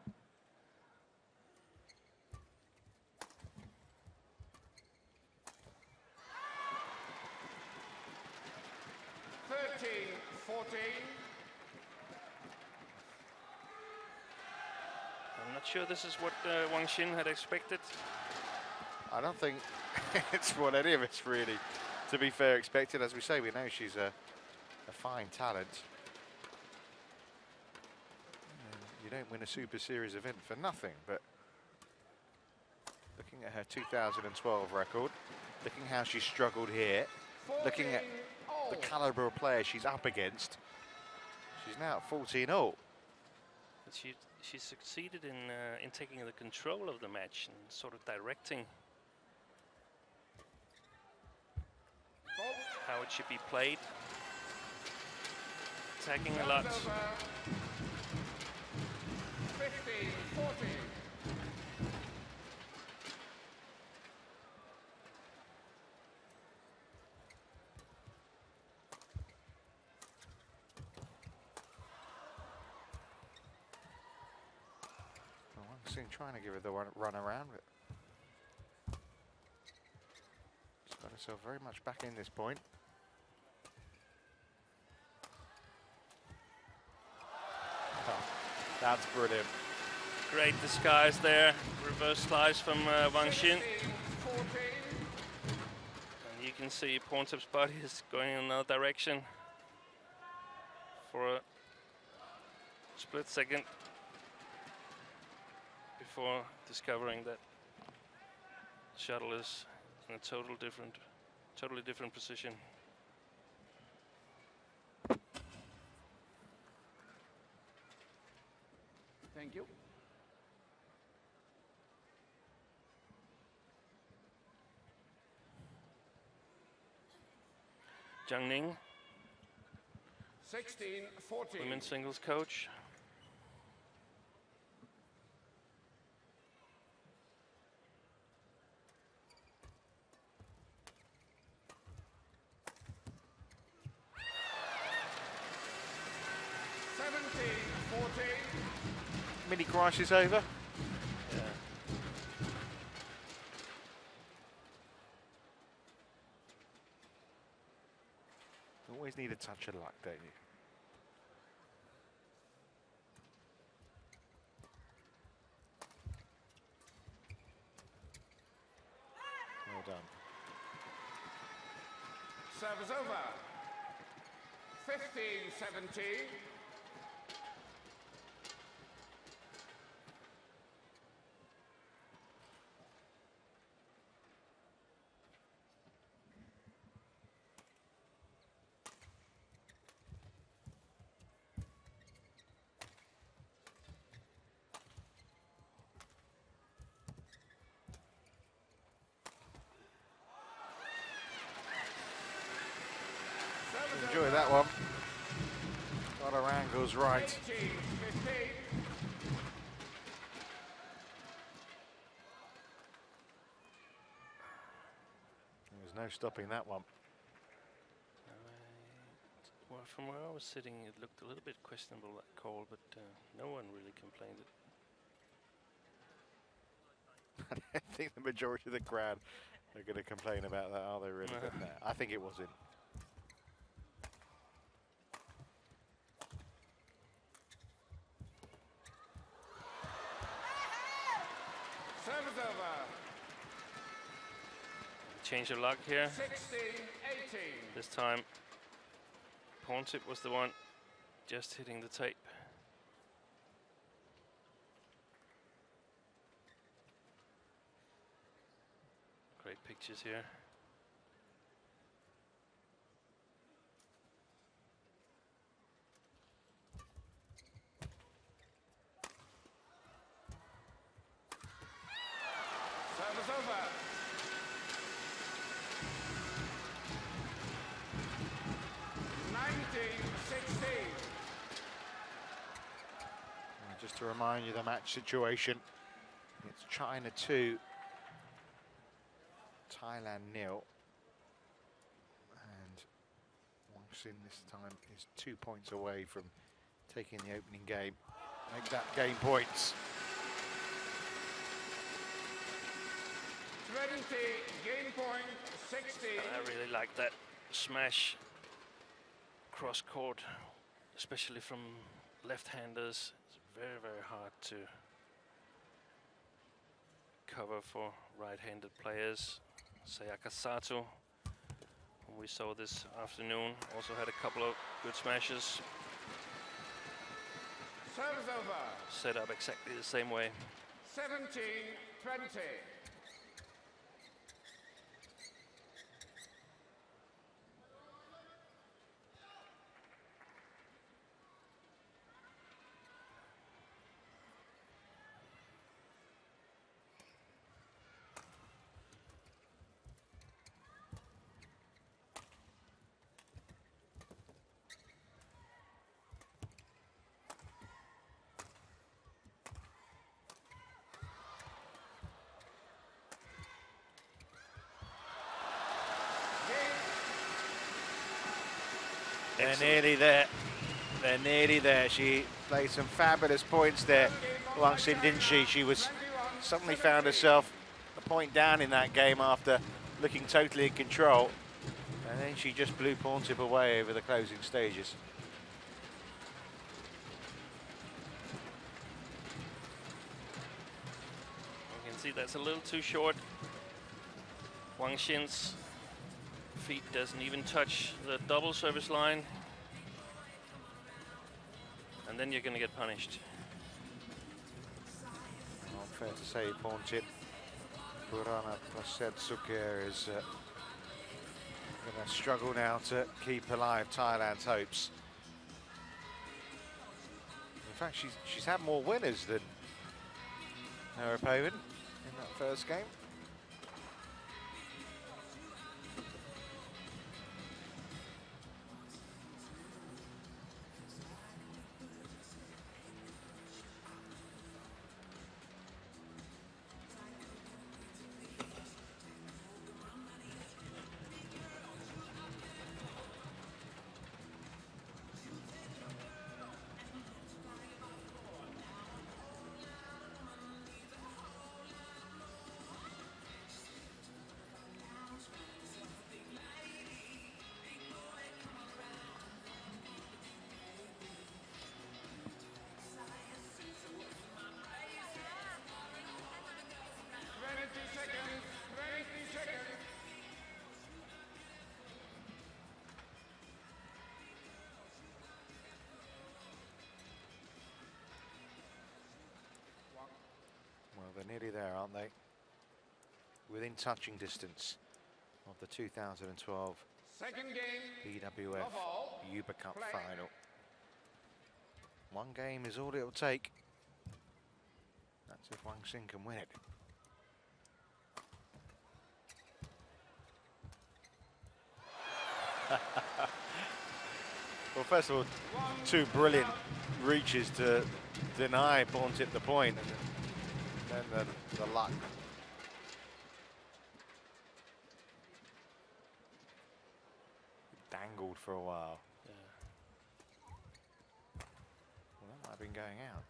I'm not sure this is what Wang had expected. I don't think it's what any of us really, to be fair, expected. As we say, we know she's a fine talent. And you don't win a Super Series event for nothing, but looking at her 2012 record, looking how she struggled here, looking at the caliber of player she's up against, she's now at 14-all. But she succeeded in taking the control of the match and sort of directing how it should be played. Attacking a lot. 15-14. Wang's trying to give her the run around, but she's got herself very much back in this point. Oh, that's brilliant. Great disguise there. Reverse slice from Wang Xin. 14. And you can see Porntip's body is going in another direction for a split second before discovering that shuttle is in a totally different position. Thank you. Zhang Ning, 16-14. women's singles coach. Mini crisis over. Yeah. touch of luck, don't you? Well done. Serve is over. 15-17. Enjoy that one. Got our angles right. 18-15. There's no stopping that one. Well, from where I was sitting, it looked a little bit questionable, that call, but no one really complained. I don't think the majority of the crowd are going to complain about that, are they really? No. But no, I think it was in. Serve is over. Change of luck here. 16-18. This time, Porntip was the one just hitting the tape. Great pictures here. Serve is over. Just to remind you the match situation, it's China 2, Thailand 0, and Wang this time is 2 points away from taking the opening game. Make that game points. 20, game point, 16. I really like that smash cross court, especially from left-handers. It's very, very hard to cover for right-handed players. Sayaka Sato, whom we saw this afternoon, also had a couple of good smashes. Serve is over. Set up exactly the same way. 17-20. They're nearly there. They're nearly there. She played some fabulous points there, Wang Xin, didn't she? She was suddenly found herself a point down in that game after looking totally in control. And then she just blew Porntip away over the closing stages. You can see that's a little too short. Wang Xin's feet doesn't even touch the double service line. And then you're going to get punished. Not fair to say, Porntip, Purana Prasetsuke is going to struggle now to keep alive Thailand's hopes. In fact, she's had more winners than her opponent in that first game. Well, they're nearly there, aren't they? Within touching distance of the 2012 Second game. BWF Love all. Hubei Cup Play. final. One game is all it'll take. That's if Wang can win it. Well, first of all, two brilliant reaches to deny Porntip the point, and then the luck. Dangled for a while. Yeah. Well, that might have been going out.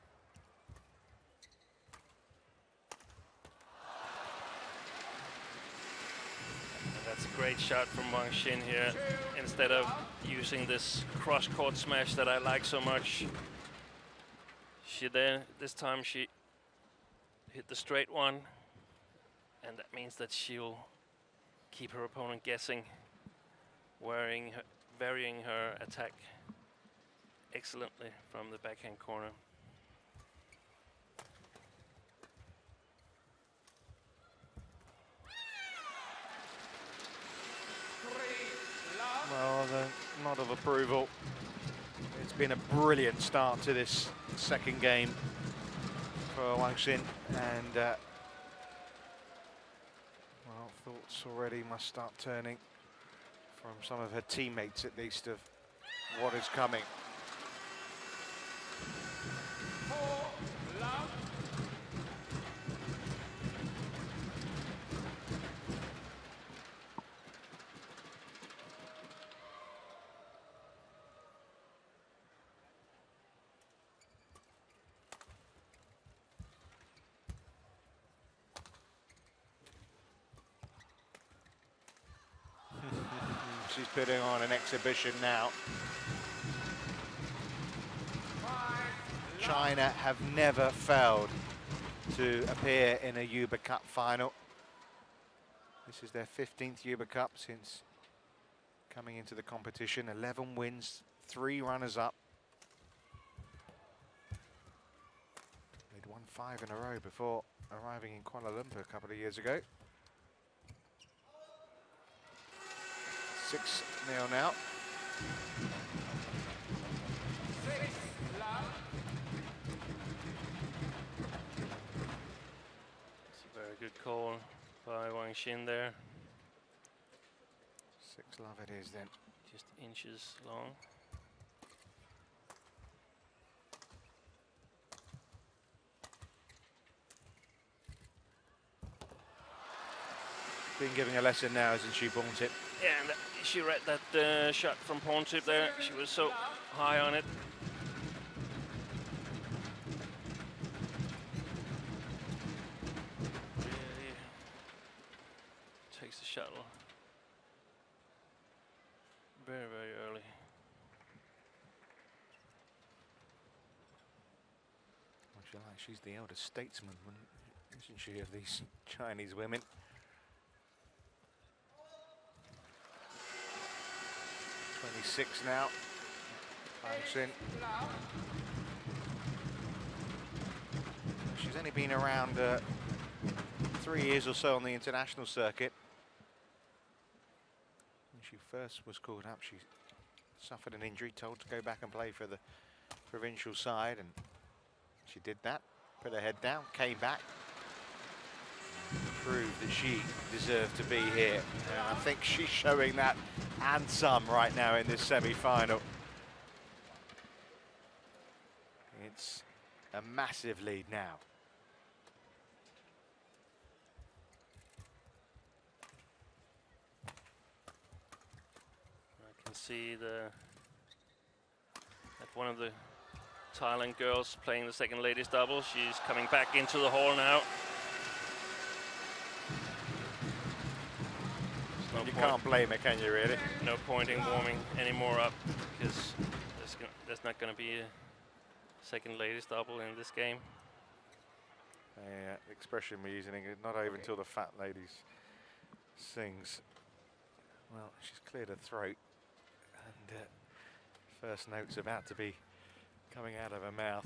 And that's a great shot from Wang Xin here. Instead of using this cross-court smash that I like so much, this time she hit the straight one, and that means that she'll keep her opponent guessing, varying her attack excellently from the backhand corner. Well, the nod of approval. It's been a brilliant start to this second game for Wang Xin, and well, thoughts already must start turning from some of her teammates, at least, of what is coming. She's putting on an exhibition now. China have never failed to appear in a Hubei Cup final. This is their 15th Hubei Cup since coming into the competition. 11 wins, 3 runners-up. They'd won 5 in a row before arriving in Kuala Lumpur a couple of years ago. 6-0 now. It's a very good call by Wang Xin there. 6-love it is then. Just inches long. Been giving a lesson now, isn't she, Porntip? Yeah, and she read that shot from Porntip there. She was so high on it. Really takes the shuttle very, very early. I feel like she's the elder statesman, isn't she, of these Chinese women? .26 now. Wang Xin. She's only been around 3 years or so on the international circuit. When she first was called up, she suffered an injury, told to go back and play for the provincial side, and she did that, put her head down, came back, proved that she deserved to be here. And I think she's showing that and some right now in this semi-final. It's a massive lead now. I can see that one of the Thailand girls playing the second ladies double. She's coming back into the hall now. You can't blame her, can you, really? No point in warming any more up, because there's not going to be a second ladies double in this game. Yeah, the expression we're using, not over until the fat ladies sings. Well, she's cleared her throat, and first note's about to be coming out of her mouth.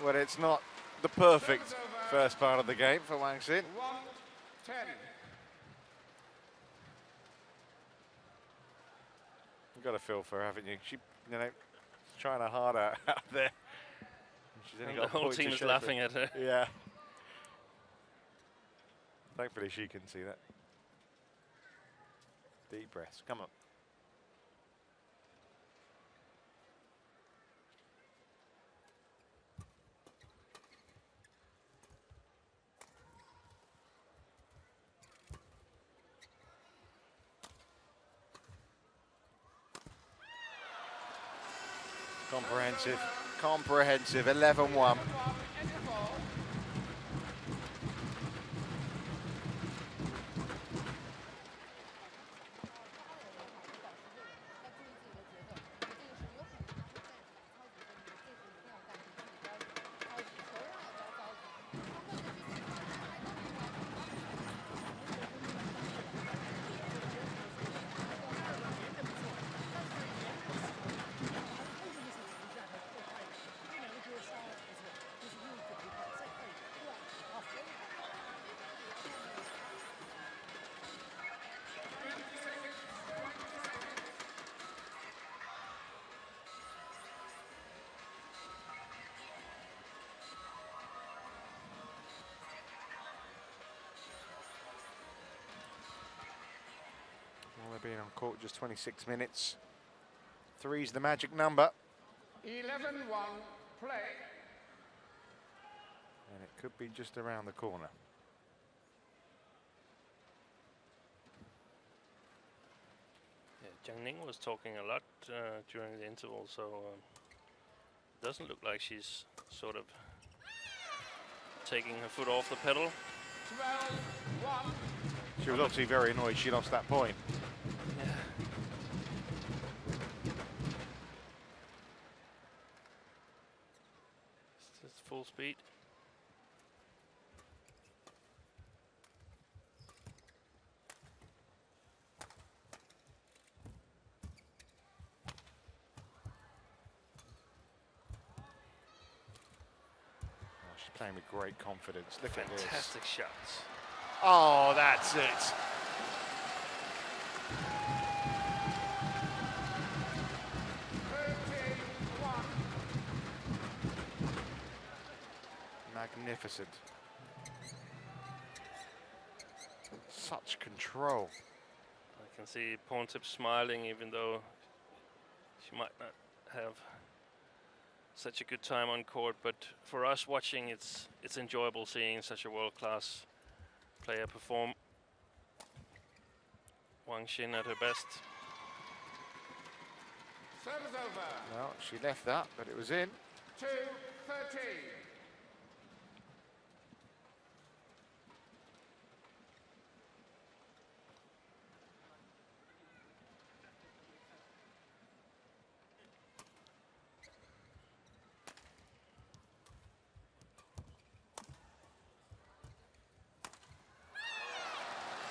Well, it's not the perfect first part of the game for Wang Xin. 1-10. You've got a feel for her, haven't you? She, you know, trying her hard out there. She's only And got the a whole point to team is show for laughing it. at her. Yeah. Thankfully, she can see that. Deep breaths. Come on. Comprehensive, 11-1. Well, they've been on court just 26 minutes. 3's the magic number. 11-1, play. And it could be just around the corner. Yeah, Jiang Ning was talking a lot during the interval, so it doesn't look like she's sort of taking her foot off the pedal. 12-1. She was obviously very annoyed she lost that point. Yeah. It's full speed. Oh, she's playing with great confidence. Look at this. Fantastic shots. Oh, that's it. Magnificent. Such control. I can see Porntip smiling, even though she might not have such a good time on court. But for us watching, it's enjoyable seeing such a world-class player perform. Wang Xin at her best. Service over. Well, she left that, but it was in. 2-13.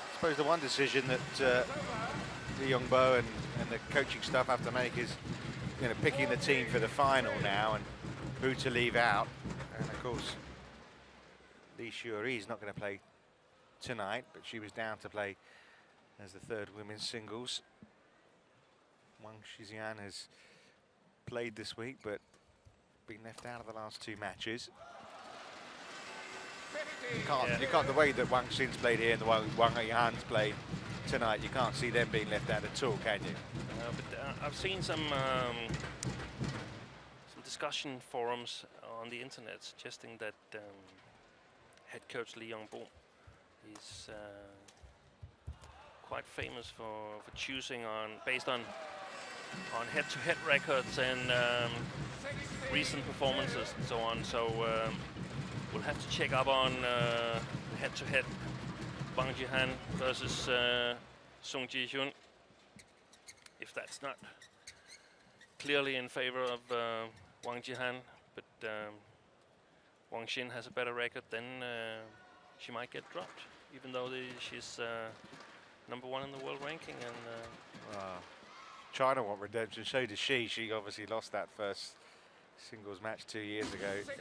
I suppose the one decision that Li Yongbo and the coaching staff have to make is, you know, picking the team for the final now and who to leave out. And of course, Li Shuari is not going to play tonight, but she was down to play as the third women's singles. Wang Shixian has played this week, but been left out of the last 2 matches. You can't, the way that Wang Xin's played here and the way Wang Yihan's played tonight, you can't see them being left out at all, can you? But I've seen some discussion forums on the internet suggesting that head coach Li Yongbo is quite famous for choosing based on head-to-head records and recent performances and so on. So we'll have to check up on head-to-head Wang Jihan versus Sung Ji-hyun. If that's not clearly in favor of Wang Jihan, but Wang Xin has a better record, then she might get dropped, even though she's #1 in the world ranking. And China want redemption, so does she. She obviously lost that first singles match 2 years ago. 62.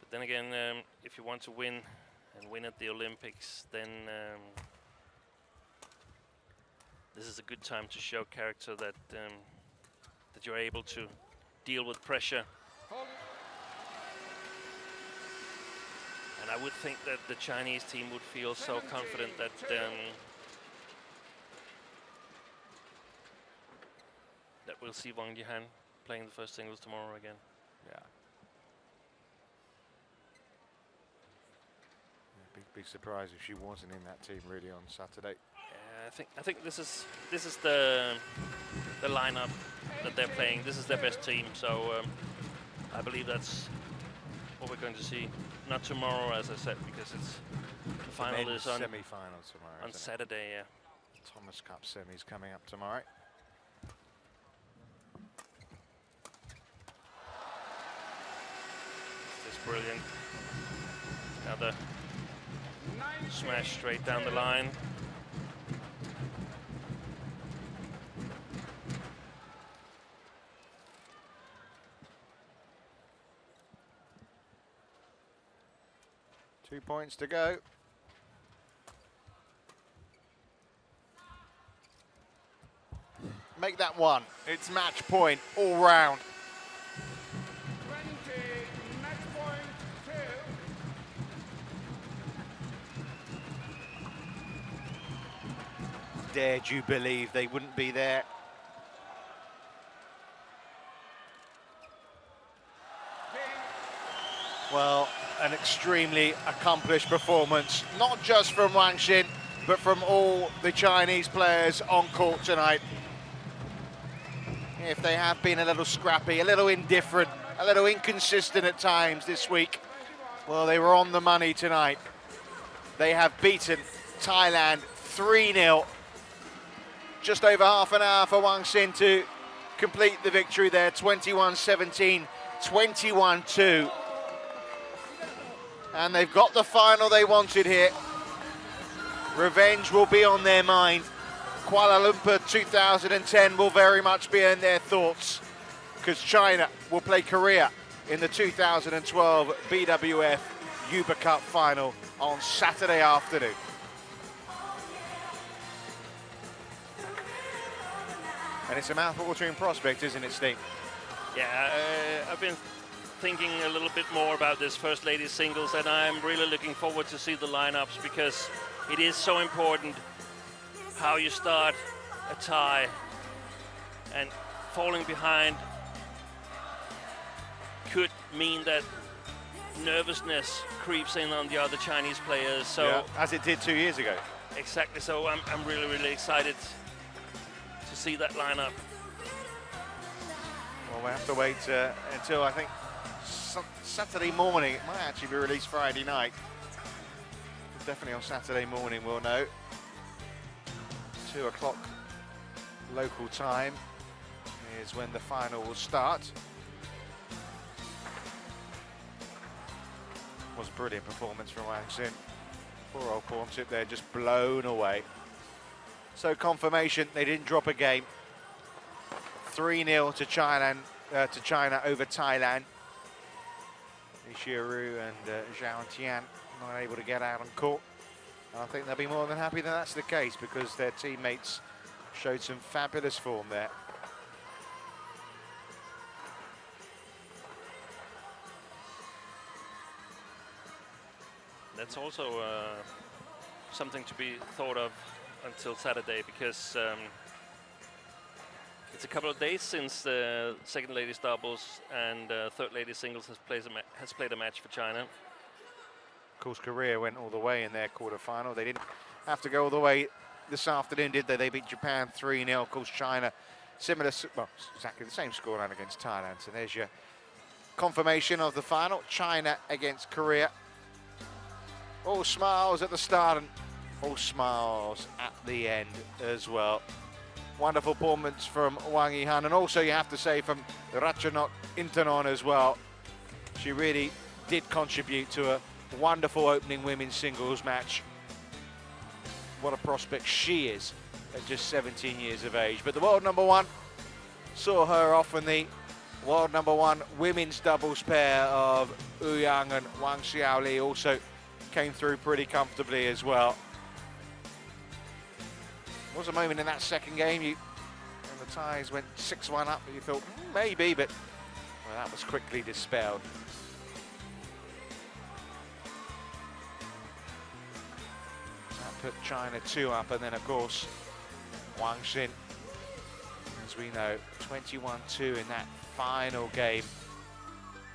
But then again, if you want to win and win at the Olympics, then this is a good time to show character that that you're able to deal with pressure. Hold. And I would think that the Chinese team would feel so confident that that we'll see Wang playing the first singles tomorrow again. Yeah. Big surprise if she wasn't in that team really on Saturday. I think this is the lineup that they're playing. This is their best team, so I believe that's what we're going to see. Not tomorrow, as I said, because it's the final is on semi-final tomorrow. On Saturday, yeah. Thomas Cup semis coming up tomorrow. This is brilliant. Another smash straight down the line. Two points to go. Make that one. It's match point all round. 20, match point 2. Dared you believe they wouldn't be there? Well, an extremely accomplished performance, not just from Wang, but from all the Chinese players on court tonight. If they have been a little scrappy, a little indifferent, a little inconsistent at times this week, well, they were on the money tonight. They have beaten Thailand 3-0. Just over half an hour for Wang to complete the victory there, 21-17, 21-2. And they've got the final they wanted here. Revenge will be on their mind. Kuala Lumpur 2010 will very much be in their thoughts, because China will play Korea in the 2012 BWF Hubei Cup final on Saturday afternoon. And it's a mouth-watering prospect, isn't it, Steve? Yeah, I've been thinking a little bit more about this First Ladies singles, and I'm really looking forward to see the lineups, because it is so important how you start a tie, and falling behind could mean that nervousness creeps in on the other Chinese players. So yeah, as it did 2 years ago. Exactly. So I'm really, really excited to see that lineup. Well, we have to wait until, I think, Saturday morning. It might actually be released Friday night. Definitely on Saturday morning we'll know. 2 o'clock local time is when the final will start. Was a brilliant performance from Wang. Poor old Porntip there, just blown away. So confirmation they didn't drop a game. 3-0 to China over Thailand. Ishiru and Zhao Tian not able to get out on court. I think they'll be more than happy that that's the case, because their teammates showed some fabulous form there. That's also something to be thought of until Saturday, because it's a couple of days since the second ladies doubles and third ladies singles has played a match for China. Of course, Korea went all the way in their quarter-final. They didn't have to go all the way this afternoon, did they? They beat Japan 3-0. Of course, China, similar, well, exactly the same scoreline against Thailand. So there's your confirmation of the final. China against Korea. All smiles at the start and all smiles at the end as well. Wonderful performance from Wang Yihan, and also you have to say from Ratchanok Intanon as well. She really did contribute to a wonderful opening women's singles match. What a prospect she is at just 17 years of age. But the world number one saw her off in the world #1 women's doubles pair of Yang and Wang Xiaoli also came through pretty comfortably as well. There was a moment in that second game when the ties went 6-1 up, you thought maybe, but well, that was quickly dispelled. That put China 2 up, and then of course Wang Xin, as we know, 21-2 in that final game,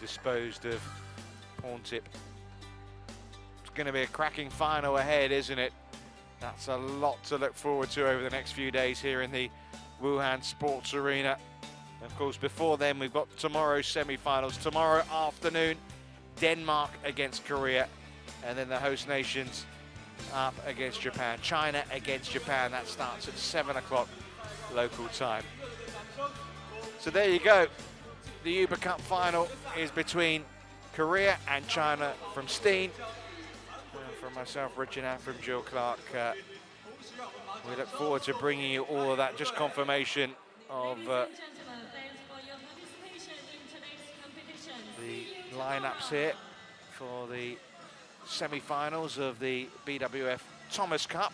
disposed of Porntip. It's going to be a cracking final ahead, isn't it? That's a lot to look forward to over the next few days here in the Wuhan Sports Arena. Of course, before then, we've got tomorrow's semi-finals. Tomorrow afternoon, Denmark against Korea, and then the host nations up against Japan. China against Japan. That starts at 7 o'clock local time. So there you go. The Uber Cup final is between Korea and China from Steen. And from myself, Ratchanok, from Jill Clark. We look forward to bringing you all of that. Just confirmation of the lineups here for the semi-finals of the BWF Thomas Cup.